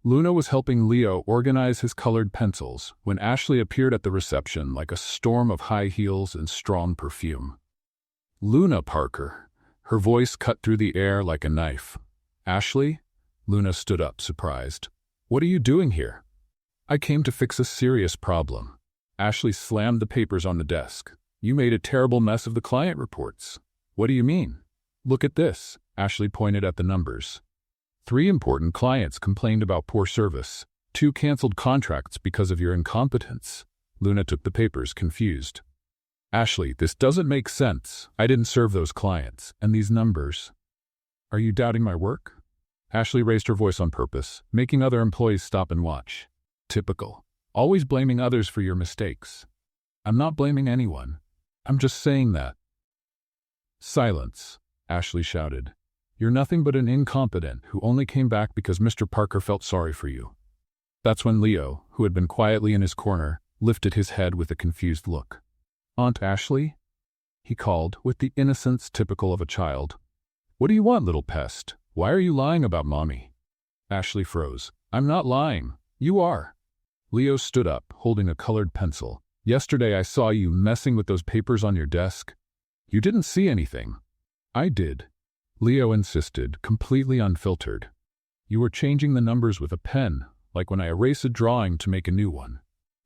Luna was helping Leo organize his colored pencils when Ashley appeared at the reception like a storm of high heels and strong perfume. Luna Parker. Her voice cut through the air like a knife. Ashley? Luna stood up, surprised. What are you doing here? I came to fix a serious problem. Ashley slammed the papers on the desk. You made a terrible mess of the client reports. What do you mean? Look at this. Ashley pointed at the numbers. 3 important clients complained about poor service. 2 canceled contracts because of your incompetence. Luna took the papers, confused. Ashley, this doesn't make sense. I didn't serve those clients. And these numbers. Are you doubting my work? Ashley raised her voice on purpose, making other employees stop and watch. Typical. Always blaming others for your mistakes. I'm not blaming anyone. I'm just saying that. Silence, Ashley shouted. You're nothing but an incompetent who only came back because Mr. Parker felt sorry for you. That's when Leo, who had been quietly in his corner, lifted his head with a confused look. Aunt Ashley? He called, with the innocence typical of a child. What do you want, little pest? Why are you lying about Mommy? Ashley froze. I'm not lying. You are. Leo stood up, holding a colored pencil. Yesterday I saw you messing with those papers on your desk. You didn't see anything. I did. Leo insisted, completely unfiltered. You were changing the numbers with a pen, like when I erase a drawing to make a new one.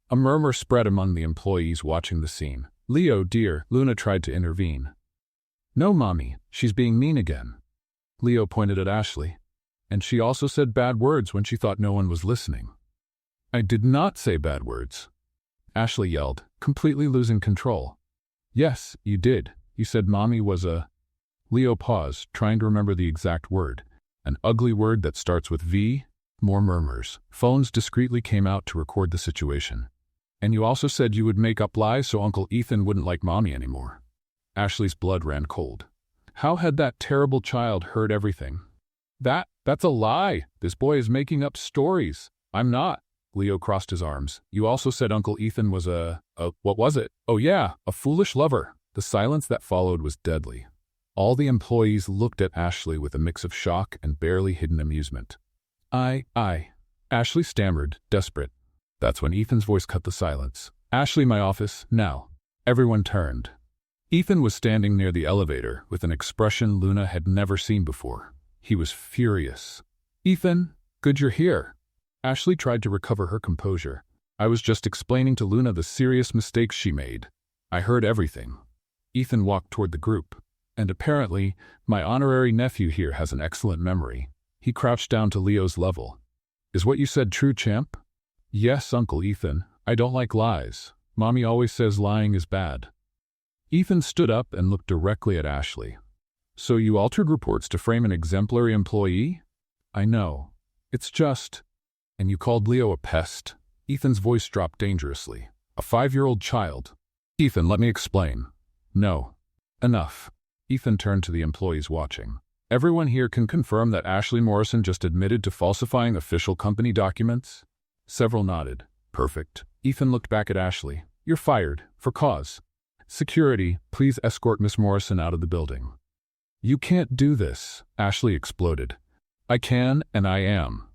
A murmur spread among the employees watching the scene. Leo, dear, Luna tried to intervene. No, Mommy, she's being mean again. Leo pointed at Ashley. And she also said bad words when she thought no one was listening. I did not say bad words. Ashley yelled, completely losing control. Yes, you did. You said Mommy was a… Leo paused, trying to remember the exact word. An ugly word that starts with V? More murmurs. Phones discreetly came out to record the situation. And you also said you would make up lies so Uncle Ethan wouldn't like Mommy anymore. Ashley's blood ran cold. How had that terrible child heard everything? That's a lie. This boy is making up stories. I'm not. Leo crossed his arms. You also said Uncle Ethan was what was it? Oh yeah, a foolish lover. The silence that followed was deadly. All the employees looked at Ashley with a mix of shock and barely hidden amusement. Ashley stammered, desperate. That's when Ethan's voice cut the silence. Ashley, my office, now. Everyone turned. Ethan was standing near the elevator with an expression Luna had never seen before. He was furious. Ethan, good you're here. Ashley tried to recover her composure. I was just explaining to Luna the serious mistakes she made. I heard everything. Ethan walked toward the group. And apparently, my honorary nephew here has an excellent memory. He crouched down to Leo's level. Is what you said true, champ? Yes, Uncle Ethan. I don't like lies. Mommy always says lying is bad. Ethan stood up and looked directly at Ashley. So you altered reports to frame an exemplary employee? I know. It's just… And you called Leo a pest? Ethan's voice dropped dangerously. A 5-year-old child. Ethan, let me explain. No. Enough. Ethan turned to the employees watching. Everyone here can confirm that Ashley Morrison just admitted to falsifying official company documents? Several nodded. Perfect. Ethan looked back at Ashley. You're fired. For cause. Security, please escort Miss Morrison out of the building. You can't do this, Ashley exploded. I can, and I am.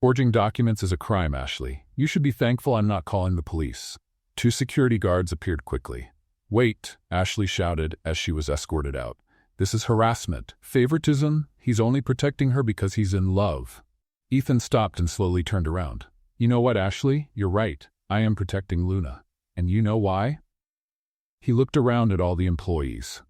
Forging documents is a crime, Ashley. You should be thankful I'm not calling the police. 2 security guards appeared quickly. Wait, Ashley shouted as she was escorted out. This is harassment. Favoritism? He's only protecting her because he's in love. Ethan stopped and slowly turned around. You know what, Ashley? You're right. I am protecting Luna. And you know why? He looked around at all the employees.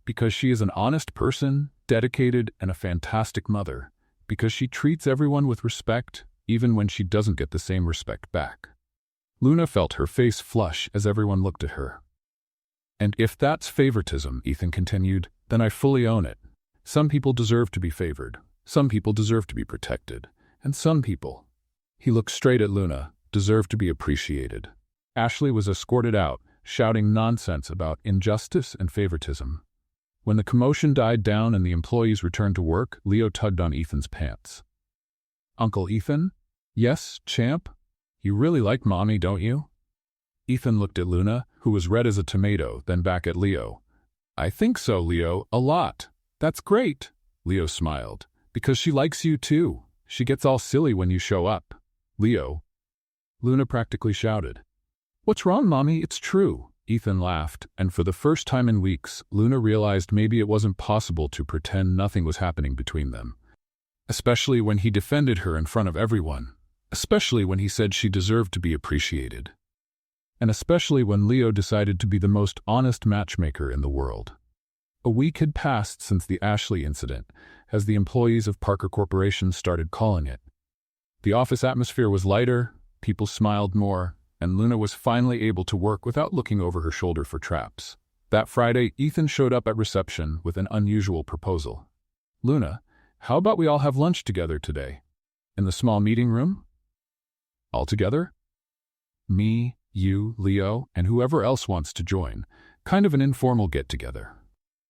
Because she is an honest person, dedicated, and a fantastic mother. Because she treats everyone with respect, even when she doesn't get the same respect back. Luna felt her face flush as everyone looked at her. And if that's favoritism, Ethan continued, then I fully own it. Some people deserve to be favored. Some people deserve to be protected. And some people, he looked straight at Luna, deserve to be appreciated. Ashley was escorted out, shouting nonsense about injustice and favoritism. When the commotion died down and the employees returned to work, Leo tugged on Ethan's pants. Uncle Ethan? Yes, champ? You really like Mommy, don't you? Ethan looked at Luna, who was red as a tomato, then back at Leo. I think so, Leo, a lot. That's great. Leo smiled. Because she likes you too. She gets all silly when you show up. Leo. Luna practically shouted. What's wrong, Mommy? It's true. Ethan laughed, and for the first time in weeks, Luna realized maybe it wasn't possible to pretend nothing was happening between them. Especially when he defended her in front of everyone. Especially when he said she deserved to be appreciated. And especially when Leo decided to be the most honest matchmaker in the world. A week had passed since the Ashley incident, as the employees of Parker Corporation started calling it. The office atmosphere was lighter, people smiled more, and Luna was finally able to work without looking over her shoulder for traps. That Friday, Ethan showed up at reception with an unusual proposal. Luna, how about we all have lunch together today? In the small meeting room? All together? Me, you, Leo, and whoever else wants to join. Kind of an informal get-together.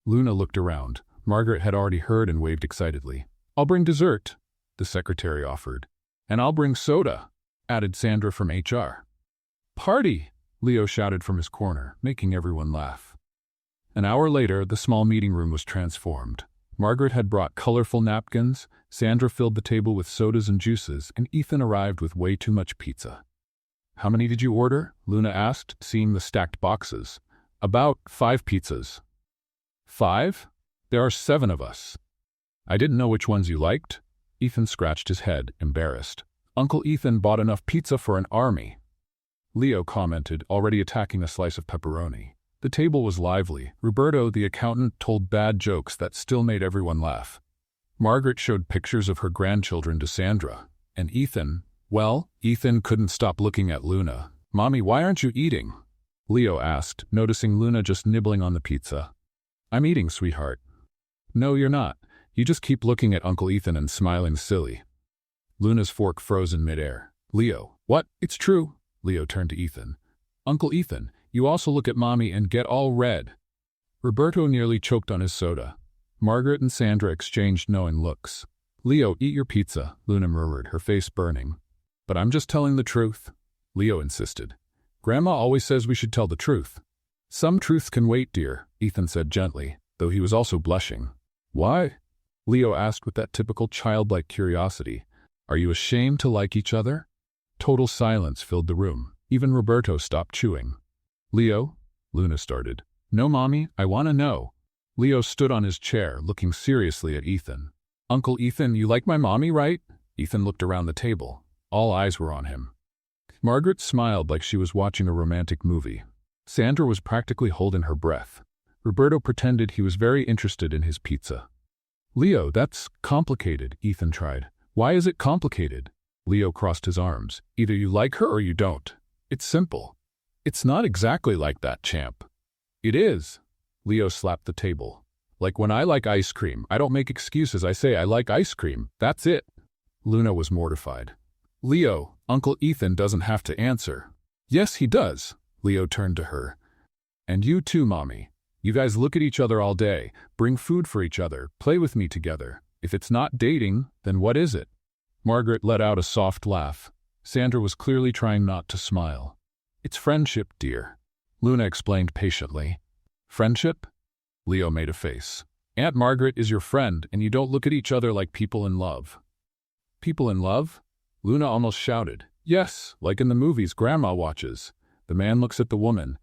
Luna looked around. Margaret had already heard and waved excitedly. I'll bring dessert, the secretary offered. And I'll bring soda, added Sandra from HR. Party, Leo shouted from his corner, making everyone laugh. An hour later, the small meeting room was transformed. Margaret had brought colorful napkins, Sandra filled the table with sodas and juices, and Ethan arrived with way too much pizza. How many did you order? Luna asked, seeing the stacked boxes. About 5 pizzas. 5? There are 7 of us. I didn't know which ones you liked. Ethan scratched his head, embarrassed. Uncle Ethan bought enough pizza for an army. Leo commented, already attacking a slice of pepperoni. The table was lively. Roberto, the accountant, told bad jokes that still made everyone laugh. Margaret showed pictures of her grandchildren to Sandra. And Ethan, well, Ethan couldn't stop looking at Luna. Mommy, why aren't you eating? Leo asked, noticing Luna just nibbling on the pizza. I'm eating, sweetheart. No, you're not. You just keep looking at Uncle Ethan and smiling silly. Luna's fork froze in midair. Leo, what? It's true. Leo turned to Ethan. Uncle Ethan, you also look at Mommy and get all red. Roberto nearly choked on his soda. Margaret and Sandra exchanged knowing looks. Leo, eat your pizza, Luna murmured, her face burning. But I'm just telling the truth, Leo insisted. Grandma always says we should tell the truth. Some truths can wait, dear, Ethan said gently, though he was also blushing. Why? Leo asked with that typical childlike curiosity. Are you ashamed to like each other? Total silence filled the room. Even Roberto stopped chewing. Leo? Luna started. No, Mommy, I want to know. Leo stood on his chair, looking seriously at Ethan. Uncle Ethan, you like my mommy, right? Ethan looked around the table. All eyes were on him. Margaret smiled like she was watching a romantic movie. Sandra was practically holding her breath. Roberto pretended he was very interested in his pizza. Leo, that's complicated, Ethan tried. Why is it complicated? Leo crossed his arms. Either you like her or you don't. It's simple. It's not exactly like that, champ. It is. Leo slapped the table. Like when I like ice cream, I don't make excuses. I say I like ice cream. That's it. Luna was mortified. Leo, Uncle Ethan doesn't have to answer. Yes, he does. Leo turned to her. And you too, Mommy. You guys look at each other all day, bring food for each other, play with me together. If it's not dating, then what is it? Margaret let out a soft laugh. Sandra was clearly trying not to smile. It's friendship, dear. Luna explained patiently. Friendship? Leo made a face. Aunt Margaret is your friend, and you don't look at each other like people in love. People in love? Luna almost shouted. Yes, like in the movies Grandma watches. The man looks at the woman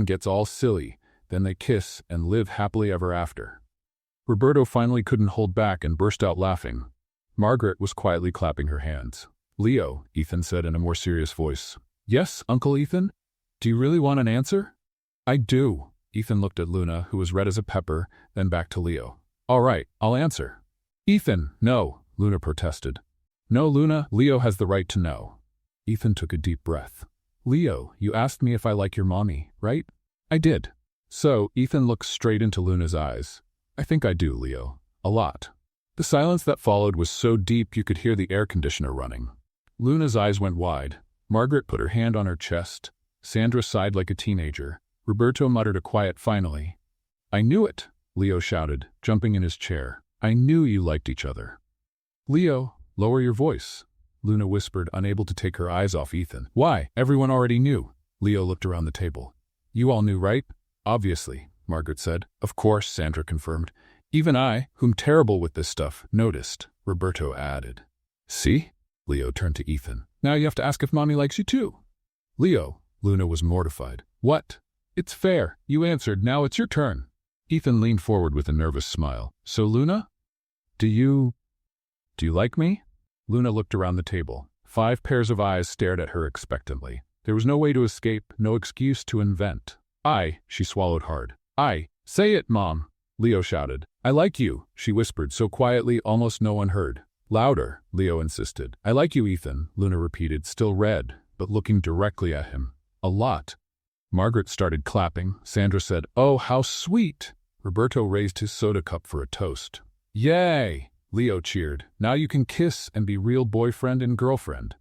gets all silly, then they kiss and live happily ever after. Roberto finally couldn't hold back and burst out laughing. Margaret was quietly clapping her hands. Leo, Ethan said in a more serious voice. Yes, Uncle Ethan? Do you really want an answer? I do. Ethan looked at Luna, who was red as a pepper, then back to Leo. All right, I'll answer. Ethan, no, Luna protested. No, Luna, Leo has the right to know. Ethan took a deep breath. Leo, you asked me if I like your mommy, right? I did. So, Ethan looked straight into Luna's eyes. I think I do, Leo. A lot. The silence that followed was so deep you could hear the air conditioner running. Luna's eyes went wide. Margaret put her hand on her chest. Sandra sighed like a teenager. Roberto muttered a quiet finally. I knew it, Leo shouted, jumping in his chair. I knew you liked each other. Leo, lower your voice, Luna whispered, unable to take her eyes off Ethan. Why? Everyone already knew. Leo looked around the table. You all knew, right? Obviously, Margaret said. Of course, Sandra confirmed. Even I, whom terrible with this stuff, noticed, Roberto added. See? Leo turned to Ethan. Now you have to ask if Mommy likes you too. Leo, Luna was mortified. What? It's fair. You answered. Now it's your turn. Ethan leaned forward with a nervous smile. So, Luna? Do you like me? Luna looked around the table. 5 pairs of eyes stared at her expectantly. There was no way to escape, no excuse to invent. She swallowed hard. Say it, Mom, Leo shouted. I like you, she whispered so quietly almost no one heard. Louder, Leo insisted. I like you, Ethan, Luna repeated, still red, but looking directly at him. A lot. Margaret started clapping. Sandra said, Oh, how sweet. Roberto raised his soda cup for a toast. Yay, Leo cheered. Now you can kiss and be real boyfriend and girlfriend.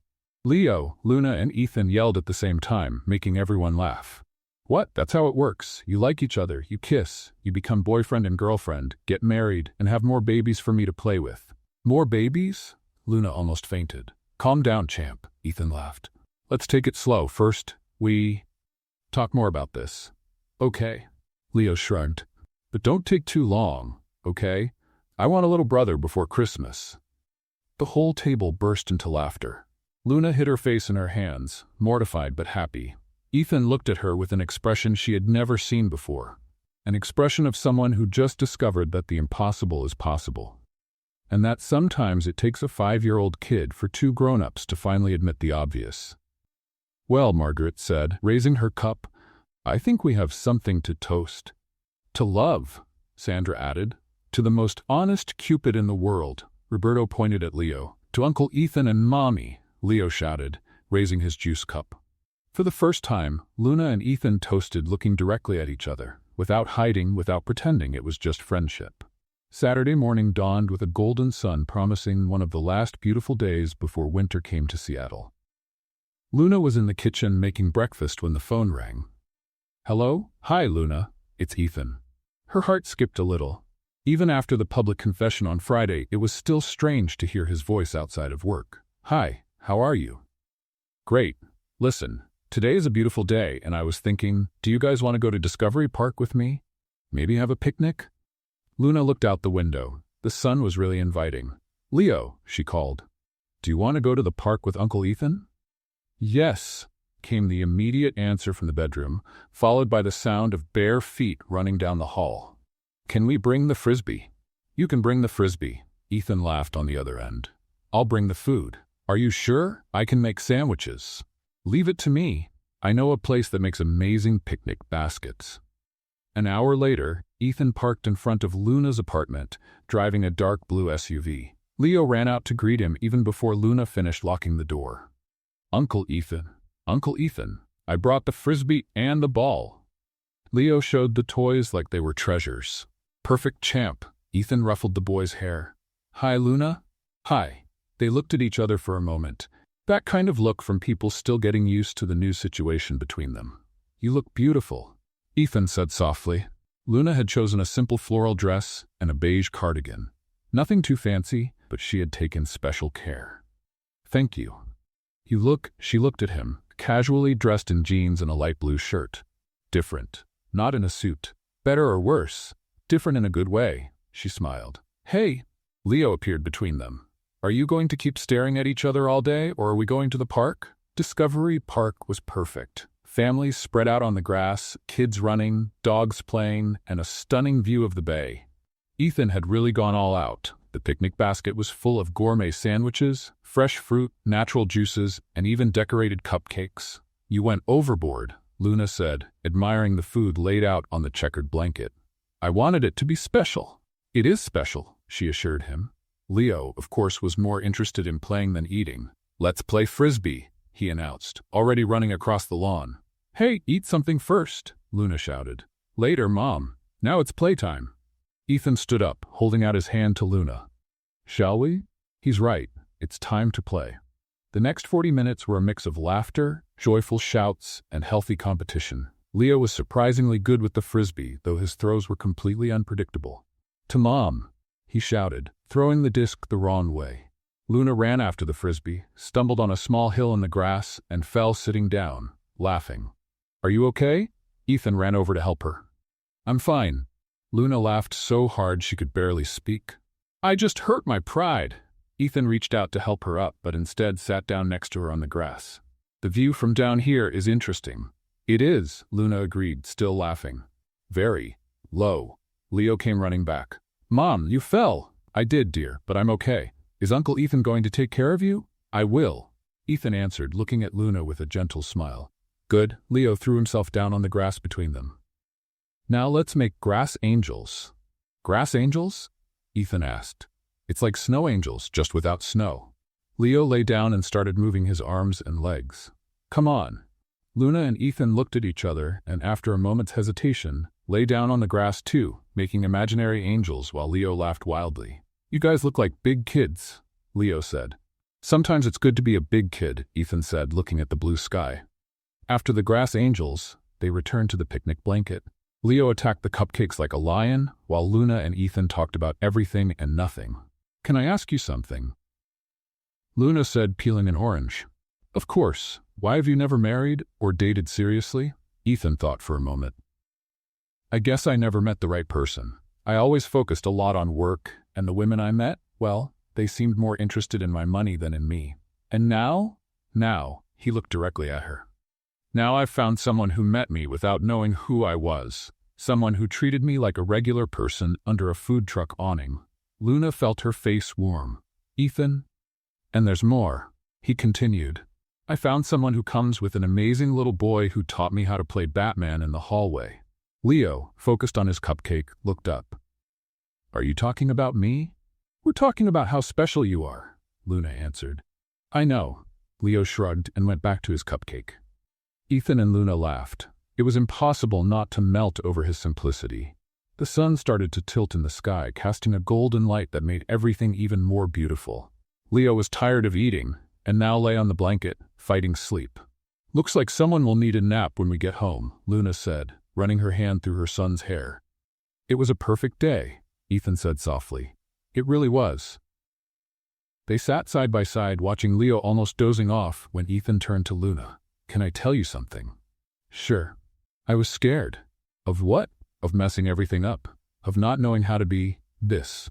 Leo, Luna, and Ethan yelled at the same time, making everyone laugh. What? That's how it works. You like each other, you kiss, you become boyfriend and girlfriend, get married, and have more babies for me to play with. More babies? Luna almost fainted. Calm down, champ, Ethan laughed. Let's take it slow. First, we talk more about this. Okay. Leo shrugged. But don't take too long, okay? I want a little brother before Christmas. The whole table burst into laughter. Luna hid her face in her hands, mortified but happy. Ethan looked at her with an expression she had never seen before. An expression of someone who just discovered that the impossible is possible. And that sometimes it takes a 5-year-old kid for 2 grown-ups to finally admit the obvious. Well, Margaret said, raising her cup, I think we have something to toast. To love, Sandra added. To the most honest Cupid in the world, Roberto pointed at Leo. To Uncle Ethan and Mommy, Leo shouted, raising his juice cup. For the first time, Luna and Ethan toasted, looking directly at each other, without hiding, without pretending. It was just friendship. Saturday morning dawned with a golden sun, promising one of the last beautiful days before winter came to Seattle. Luna was in the kitchen making breakfast when the phone rang. "Hello? Hi, Luna. It's Ethan." Her heart skipped a little. Even after the public confession on Friday, it was still strange to hear his voice outside of work. "Hi, how are you?" "Great. Listen, today is a beautiful day, and I was thinking, do you guys want to go to Discovery Park with me? Maybe have a picnic?" Luna looked out the window. The sun was really inviting. "Leo," she called. "Do you want to go to the park with Uncle Ethan?" "Yes," came the immediate answer from the bedroom, followed by the sound of bare feet running down the hall. "Can we bring the frisbee?" "You can bring the frisbee," Ethan laughed on the other end. "I'll bring the food." "Are you sure? I can make sandwiches." "Leave it to me. I know a place that makes amazing picnic baskets." An hour later, Ethan parked in front of Luna's apartment, driving a dark blue SUV. Leo ran out to greet him even before Luna finished locking the door. Uncle Ethan, I brought the frisbee and the ball." Leo showed the toys like they were treasures. "Perfect, champ." Ethan ruffled the boy's hair. "Hi, Luna." "Hi." They looked at each other for a moment. That kind of look from people still getting used to the new situation between them. "You look beautiful," Ethan said softly. Luna had chosen a simple floral dress and a beige cardigan. Nothing too fancy, but she had taken special care. "Thank you." She looked at him, casually dressed in jeans and a light blue shirt. Different. Not in a suit. Better or worse. Different in a good way. She smiled. "Hey." Leo appeared between them. "Are you going to keep staring at each other all day, or are we going to the park?" Discovery Park was perfect. Families spread out on the grass, kids running, dogs playing, and a stunning view of the bay. Ethan had really gone all out. The picnic basket was full of gourmet sandwiches, fresh fruit, natural juices, and even decorated cupcakes. "You went overboard," Luna said, admiring the food laid out on the checkered blanket. "I wanted it to be special." "It is special," she assured him. Leo, of course, was more interested in playing than eating. "Let's play frisbee," he announced, already running across the lawn. "Hey, eat something first," Luna shouted. "Later, Mom. Now it's playtime." Ethan stood up, holding out his hand to Luna. "Shall we?" "He's right. It's time to play." The next 40 minutes were a mix of laughter, joyful shouts, and healthy competition. Leo was surprisingly good with the frisbee, though his throws were completely unpredictable. "To Mom," he shouted, throwing the disc the wrong way. Luna ran after the frisbee, stumbled on a small hill in the grass, and fell sitting down, laughing. "Are you okay?" Ethan ran over to help her. "I'm fine." Luna laughed so hard she could barely speak. "I just hurt my pride." Ethan reached out to help her up, but instead sat down next to her on the grass. "The view from down here is interesting." "It is," Luna agreed, still laughing. "Very low." Leo came running back. "Mom, you fell." "I did, dear, but I'm okay. Is Uncle Ethan going to take care of you?" "I will," Ethan answered, looking at Luna with a gentle smile. "Good." Leo threw himself down on the grass between them. "Now let's make grass angels." "Grass angels?" Ethan asked. "It's like snow angels, just without snow." Leo lay down and started moving his arms and legs. "Come on." Luna and Ethan looked at each other and, after a moment's hesitation, lay down on the grass too, making imaginary angels while Leo laughed wildly. "You guys look like big kids," Leo said. "Sometimes it's good to be a big kid," Ethan said, looking at the blue sky. After the grass angels, they returned to the picnic blanket. Leo attacked the cupcakes like a lion, while Luna and Ethan talked about everything and nothing. "Can I ask you something?" Luna said, peeling an orange. "Of course. Why have you never married or dated seriously?" Ethan thought for a moment. "I guess I never met the right person. I always focused a lot on work, and the women I met, well, they seemed more interested in my money than in me. And now, he looked directly at her. Now I've found someone who met me without knowing who I was. Someone who treated me like a regular person under a food truck awning." Luna felt her face warm. "Ethan, and there's more," he continued. "I found someone who comes with an amazing little boy who taught me how to play Batman in the hallway." Leo, focused on his cupcake, looked up. "Are you talking about me?" "We're talking about how special you are," Luna answered. "I know." Leo shrugged and went back to his cupcake. Ethan and Luna laughed. It was impossible not to melt over his simplicity. The sun started to tilt in the sky, casting a golden light that made everything even more beautiful. Leo was tired of eating, and now lay on the blanket, fighting sleep. "Looks like someone will need a nap when we get home," Luna said, running her hand through her son's hair. "It was a perfect day," Ethan said softly. "It really was." They sat side by side, watching Leo almost dozing off when Ethan turned to Luna. "Can I tell you something?" "Sure." "I was scared." "Of what?" "Of messing everything up. Of not knowing how to be this."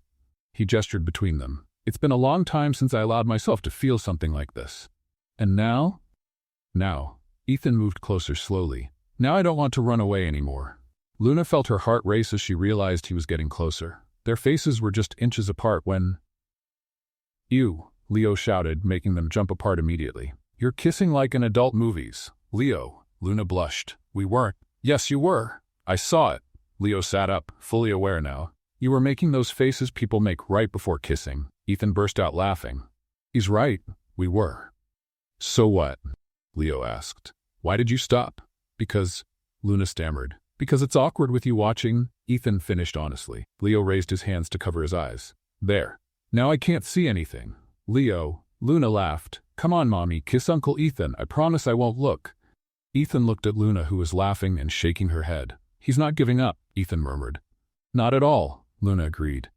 He gestured between them. "It's been a long time since I allowed myself to feel something like this. And now?" "Now." Ethan moved closer slowly. "Now I don't want to run away anymore." Luna felt her heart race as she realized he was getting closer. Their faces were just inches apart when... "Ew," Leo shouted, making them jump apart immediately. "You're kissing like in adult movies." "Leo," Luna blushed. "We weren't." "Yes, you were. I saw it." Leo sat up, fully aware now. "You were making those faces people make right before kissing." Ethan burst out laughing. "He's right. We were." "So what?" Leo asked. "Why did you stop?" "Because..." Luna stammered. "Because it's awkward with you watching," Ethan finished honestly. Leo raised his hands to cover his eyes. "There. Now I can't see anything." "Leo," Luna laughed. "Come on, Mommy, kiss Uncle Ethan. I promise I won't look." Ethan looked at Luna, who was laughing and shaking her head. "He's not giving up," Ethan murmured. "Not at all," Luna agreed.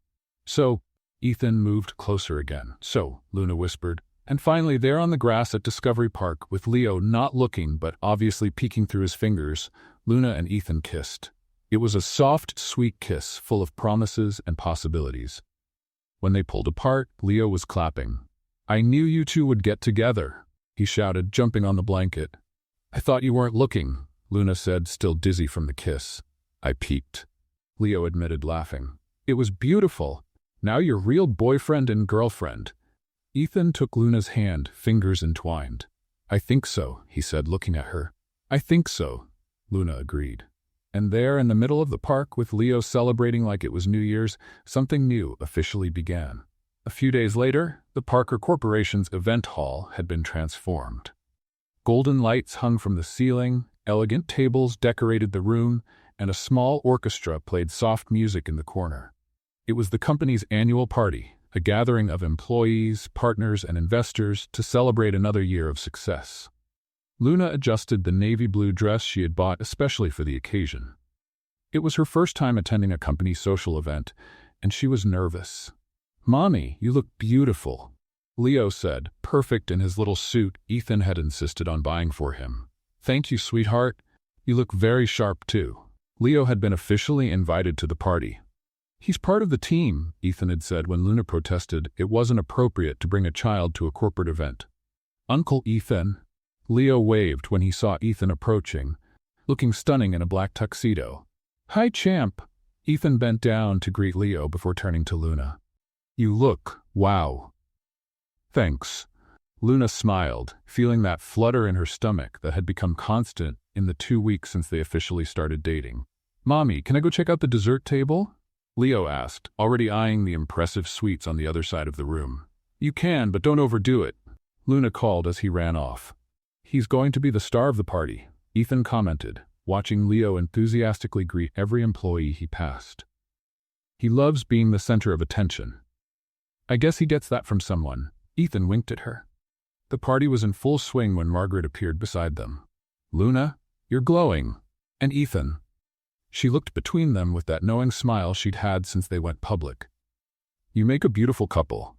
"So..." Ethan moved closer again. "So," Luna whispered. And finally, there on the grass at Discovery Park, with Leo not looking but obviously peeking through his fingers, Luna and Ethan kissed. It was a soft, sweet kiss full of promises and possibilities. When they pulled apart, Leo was clapping. "I knew you two would get together," he shouted, jumping on the blanket. "I thought you weren't looking," Luna said, still dizzy from the kiss. "I peeked," Leo admitted, laughing. "It was beautiful. Now you're real boyfriend and girlfriend." Ethan took Luna's hand, fingers entwined. "I think so," he said, looking at her. "I think so," Luna agreed. And there, in the middle of the park, with Leo celebrating like it was New Year's, something new officially began. A few days later, the Parker Corporation's event hall had been transformed. Golden lights hung from the ceiling, elegant tables decorated the room, and a small orchestra played soft music in the corner. It was the company's annual party, a gathering of employees, partners, and investors to celebrate another year of success. Luna adjusted the navy blue dress she had bought especially for the occasion. It was her first time attending a company social event, and she was nervous. "Mommy, you look beautiful," Leo said, perfect in his little suit Ethan had insisted on buying for him. "Thank you, sweetheart. You look very sharp, too." Leo had been officially invited to the party. "He's part of the team," Ethan had said when Luna protested it wasn't appropriate to bring a child to a corporate event. "Uncle Ethan." Leo waved when he saw Ethan approaching, looking stunning in a black tuxedo. "Hi, champ." Ethan bent down to greet Leo before turning to Luna. "You look, wow." "Thanks." Luna smiled, feeling that flutter in her stomach that had become constant in the 2 weeks since they officially started dating. "Mommy, can I go check out the dessert table?" Leo asked, already eyeing the impressive sweets on the other side of the room. "You can, but don't overdo it," Luna called as he ran off. "He's going to be the star of the party," Ethan commented, watching Leo enthusiastically greet every employee he passed. "He loves being the center of attention. I guess he gets that from someone." Ethan winked at her. The party was in full swing when Margaret appeared beside them. "Luna, you're glowing." "And Ethan." She looked between them with that knowing smile she'd had since they went public. "You make a beautiful couple."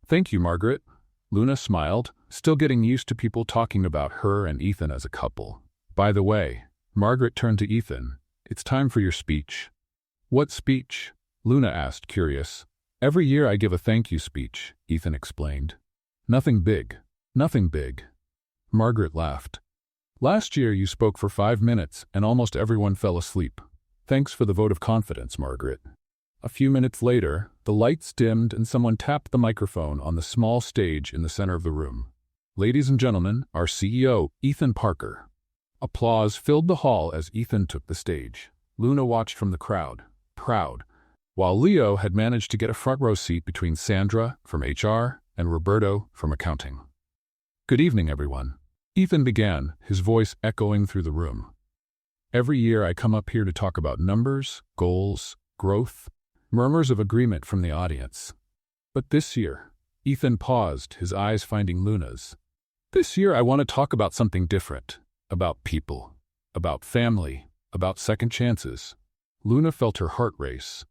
"Thank you, Margaret." Luna smiled, still getting used to people talking about her and Ethan as a couple. "By the way," Margaret turned to Ethan, "it's time for your speech." "What speech?" Luna asked, curious. "Every year I give a thank you speech," Ethan explained. "Nothing big. Nothing big." Margaret laughed. "Last year you spoke for 5 minutes and almost everyone fell asleep. Thanks for the vote of confidence, Margaret." A few minutes later, the lights dimmed and someone tapped the microphone on the small stage in the center of the room. "Ladies and gentlemen, our CEO, Ethan Parker." Applause filled the hall as Ethan took the stage. Luna watched from the crowd, proud, while Leo had managed to get a front row seat between Sandra from HR and Roberto from accounting. "Good evening, everyone." Ethan began, his voice echoing through the room. Every year I come up here to talk about numbers, goals, growth, murmurs of agreement from the audience. But this year, Ethan paused, his eyes finding Luna's. This year I want to talk about something different, about people, about family, about second chances. Luna felt her heart race.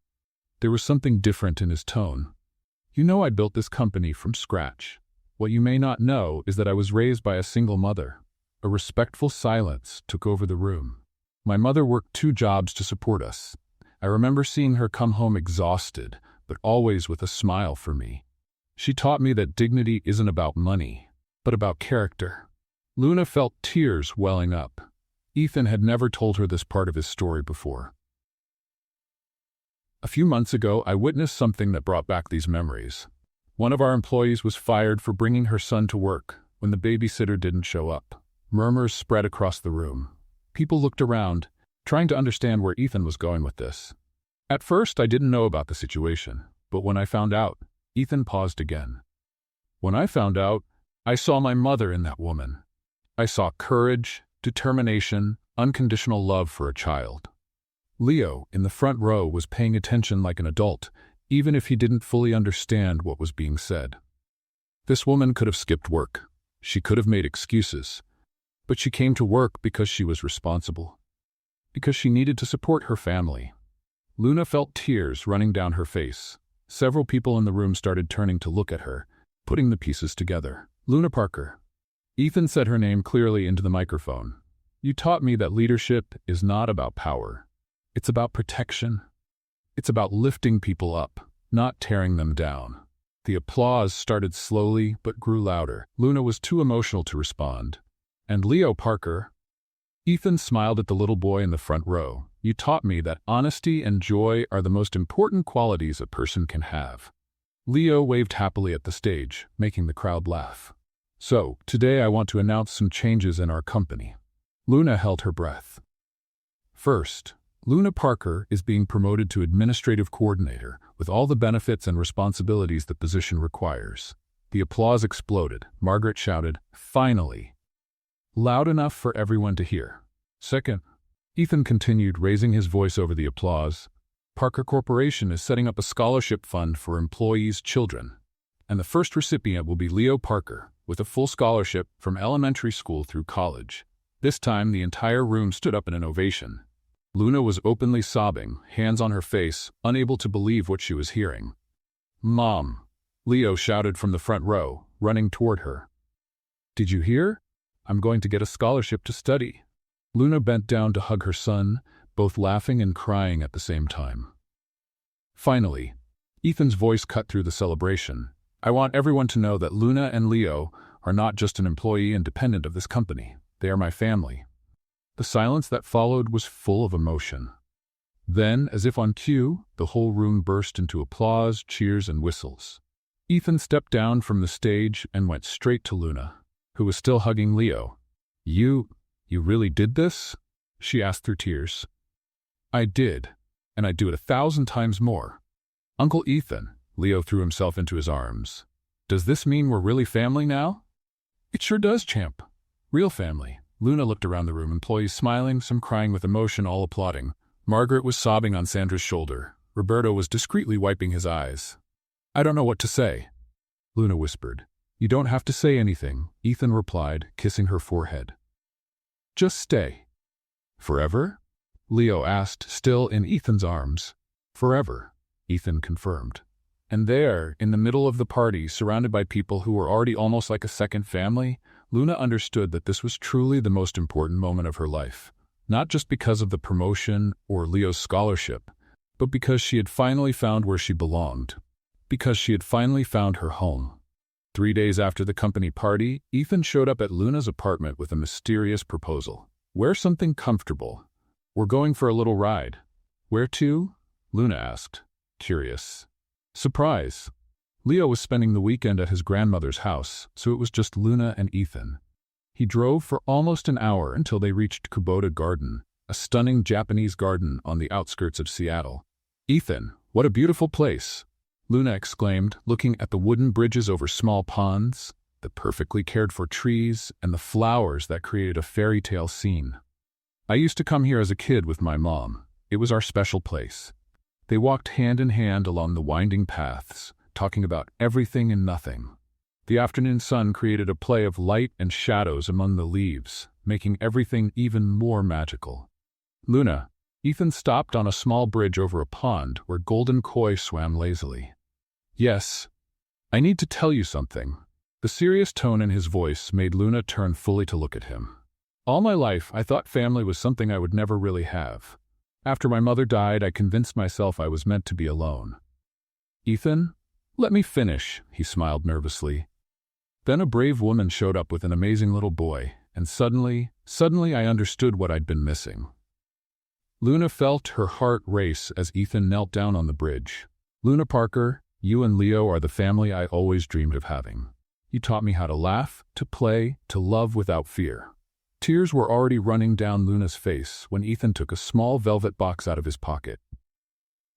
There was something different in his tone. You know, I built this company from scratch. What you may not know is that I was raised by a single mother. A respectful silence took over the room. My mother worked 2 jobs to support us. I remember seeing her come home exhausted, but always with a smile for me. She taught me that dignity isn't about money, but about character. Luna felt tears welling up. Ethan had never told her this part of his story before. A few months ago, I witnessed something that brought back these memories. One of our employees was fired for bringing her son to work when the babysitter didn't show up. Murmurs spread across the room. People looked around, trying to understand where Ethan was going with this. At first, I didn't know about the situation, but when I found out, Ethan paused again. When I found out, I saw my mother in that woman. I saw courage, determination, unconditional love for a child. Leo, in the front row, was paying attention like an adult, even if he didn't fully understand what was being said. This woman could have skipped work. She could have made excuses. But she came to work because she was responsible. Because she needed to support her family. Luna felt tears running down her face. Several people in the room started turning to look at her, putting the pieces together. Luna Parker. Ethan said her name clearly into the microphone. You taught me that leadership is not about power. It's about protection. It's about lifting people up, not tearing them down. The applause started slowly but grew louder. Luna was too emotional to respond. And Leo Parker. Ethan smiled at the little boy in the front row. You taught me that honesty and joy are the most important qualities a person can have. Leo waved happily at the stage, making the crowd laugh. So, today I want to announce some changes in our company. Luna held her breath. First, Luna Parker is being promoted to administrative coordinator with all the benefits and responsibilities the position requires. The applause exploded. Margaret shouted, "Finally!" Loud enough for everyone to hear. Second, Ethan continued, raising his voice over the applause. Parker Corporation is setting up a scholarship fund for employees' children, and the first recipient will be Leo Parker, with a full scholarship from elementary school through college. This time, the entire room stood up in an ovation. Luna was openly sobbing, hands on her face, unable to believe what she was hearing. "Mom!" Leo shouted from the front row, running toward her. "Did you hear? I'm going to get a scholarship to study." Luna bent down to hug her son, both laughing and crying at the same time. Finally, Ethan's voice cut through the celebration. I want everyone to know that Luna and Leo are not just an employee and dependent of this company. They are my family. The silence that followed was full of emotion. Then, as if on cue, the whole room burst into applause, cheers, and whistles. Ethan stepped down from the stage and went straight to Luna, who was still hugging Leo. You really did this?" she asked through tears. "I did, and I'd do it 1,000 times more." "Uncle Ethan," Leo threw himself into his arms. "Does this mean we're really family now?" "It sure does, champ. Real family." Luna looked around the room, employees smiling, some crying with emotion, all applauding. Margaret was sobbing on Sandra's shoulder. Roberto was discreetly wiping his eyes. "I don't know what to say," Luna whispered. "You don't have to say anything," Ethan replied, kissing her forehead. "Just stay." "Forever?" Leo asked, still in Ethan's arms. "Forever," Ethan confirmed. And there, in the middle of the party, surrounded by people who were already almost like a second family, Luna understood that this was truly the most important moment of her life. Not just because of the promotion or Leo's scholarship, but because she had finally found where she belonged. Because she had finally found her home. 3 days after the company party, Ethan showed up at Luna's apartment with a mysterious proposal. "Wear something comfortable. We're going for a little ride." "Where to?" Luna asked, curious. Surprise! Leo was spending the weekend at his grandmother's house, so it was just Luna and Ethan. He drove for almost an hour until they reached Kubota Garden, a stunning Japanese garden on the outskirts of Seattle. "Ethan, what a beautiful place!" Luna exclaimed, looking at the wooden bridges over small ponds, the perfectly cared-for trees, and the flowers that created a fairy tale scene. I used to come here as a kid with my mom. It was our special place. They walked hand in hand along the winding paths, talking about everything and nothing. The afternoon sun created a play of light and shadows among the leaves, making everything even more magical. Luna, Ethan stopped on a small bridge over a pond where golden koi swam lazily. Yes, I need to tell you something. The serious tone in his voice made Luna turn fully to look at him. All my life, I thought family was something I would never really have. After my mother died, I convinced myself I was meant to be alone. Ethan, let me finish, he smiled nervously. Then a brave woman showed up with an amazing little boy, and suddenly I understood what I'd been missing. Luna felt her heart race as Ethan knelt down on the bridge. Luna Parker, you and Leo are the family I always dreamed of having. You taught me how to laugh, to play, to love without fear. Tears were already running down Luna's face when Ethan took a small velvet box out of his pocket.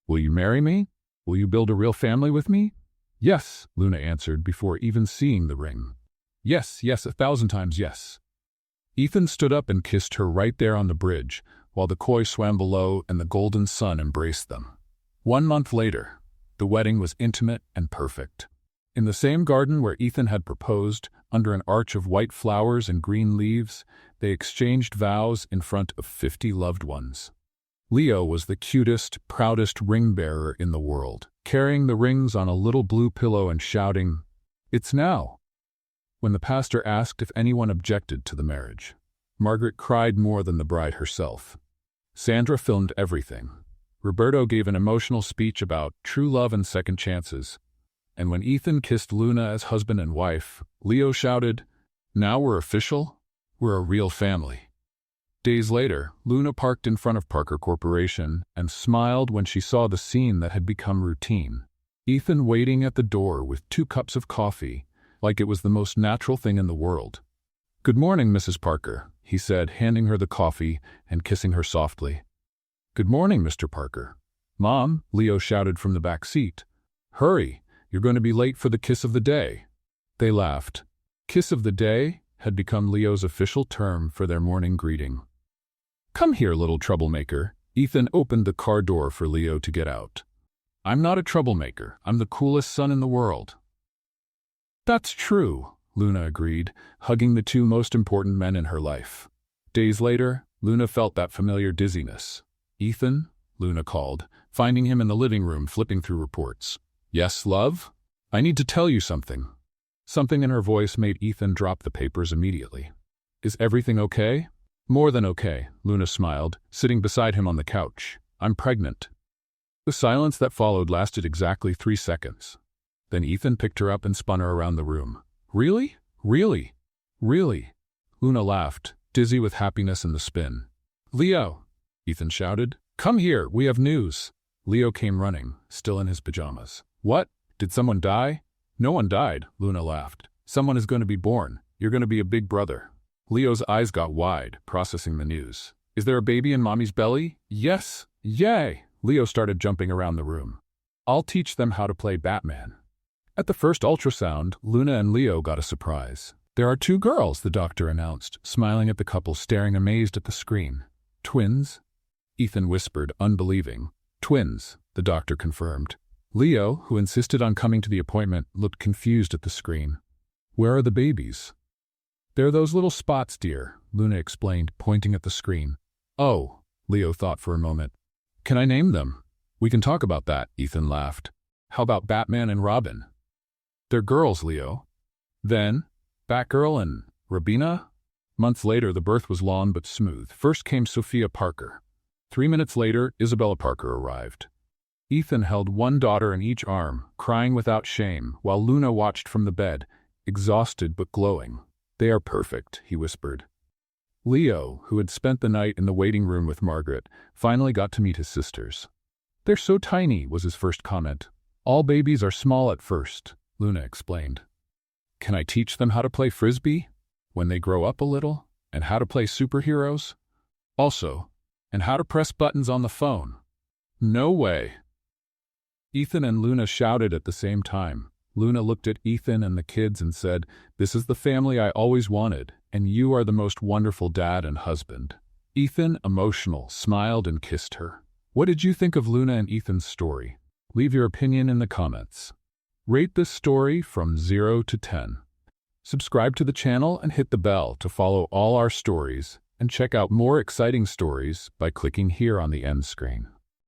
Will you marry me? Will you build a real family with me? Yes, Luna answered before even seeing the ring. Yes, 1,000 times yes. Ethan stood up and kissed her right there on the bridge, while the koi swam below and the golden sun embraced them. 1 month later, the wedding was intimate and perfect. In the same garden where Ethan had proposed, under an arch of white flowers and green leaves, they exchanged vows in front of 50 loved ones. Leo was the cutest, proudest ring-bearer in the world, carrying the rings on a little blue pillow and shouting, "It's now!" When the pastor asked if anyone objected to the marriage, Margaret cried more than the bride herself. Sandra filmed everything. Roberto gave an emotional speech about true love and second chances. And when Ethan kissed Luna as husband and wife, Leo shouted, "Now we're official? We're a real family." Days later, Luna parked in front of Parker Corporation and smiled when she saw the scene that had become routine. Ethan waiting at the door with 2 cups of coffee, like it was the most natural thing in the world. "Good morning, Mrs. Parker," he said, handing her the coffee and kissing her softly. "Good morning, Mr. Parker." "Mom," Leo shouted from the back seat. "Hurry, you're going to be late for the kiss of the day." They laughed. Kiss of the day had become Leo's official term for their morning greeting. "Come here, little troublemaker." Ethan opened the car door for Leo to get out. "I'm not a troublemaker. I'm the coolest son in the world." "That's true," Luna agreed, hugging the 2 most important men in her life. Days later, Luna felt that familiar dizziness. "Ethan?" Luna called, finding him in the living room flipping through reports. "Yes, love? I need to tell you something." Something in her voice made Ethan drop the papers immediately. "Is everything okay?" "More than okay," Luna smiled, sitting beside him on the couch. "I'm pregnant." The silence that followed lasted exactly 3 seconds. Then Ethan picked her up and spun her around the room. "Really? Really? Really?" Luna laughed, dizzy with happiness and the spin. "Leo!" Ethan shouted. "Come here, we have news." Leo came running, still in his pajamas. "What? Did someone die?" "No one died," Luna laughed. "Someone is going to be born. You're going to be a big brother." Leo's eyes got wide, processing the news. "Is there a baby in Mommy's belly?" "Yes! Yay!" Leo started jumping around the room. "I'll teach them how to play Batman." At the first ultrasound, Luna and Leo got a surprise. "There are 2 girls," the doctor announced, smiling at the couple staring amazed at the screen. "Twins?" Ethan whispered, unbelieving. "Twins," the doctor confirmed. Leo, who insisted on coming to the appointment, looked confused at the screen. "Where are the babies?" "They're those little spots, dear," Luna explained, pointing at the screen. "Oh," Leo thought for a moment. "Can I name them?" "We can talk about that," Ethan laughed. "How about Batman and Robin?" "They're girls, Leo." "Then, Batgirl and Rabina?" Months later, the birth was long but smooth. First came Sophia Parker. 3 minutes later, Isabella Parker arrived. Ethan held 1 daughter in each arm, crying without shame, while Luna watched from the bed, exhausted but glowing. "They are perfect," he whispered. Leo, who had spent the night in the waiting room with Margaret, finally got to meet his sisters. "They're so tiny," was his first comment. "All babies are small at first," Luna explained. "Can I teach them how to play Frisbee when they grow up a little? And how to play superheroes? Also, and how to press buttons on the phone?" "No way!" Ethan and Luna shouted at the same time. Luna looked at Ethan and the kids and said, "This is the family I always wanted, and you are the most wonderful dad and husband." Ethan, emotional, smiled and kissed her. What did you think of Luna and Ethan's story? Leave your opinion in the comments. Rate this story from 0 to 10. Subscribe to the channel and hit the bell to follow all our stories, and check out more exciting stories by clicking here on the end screen.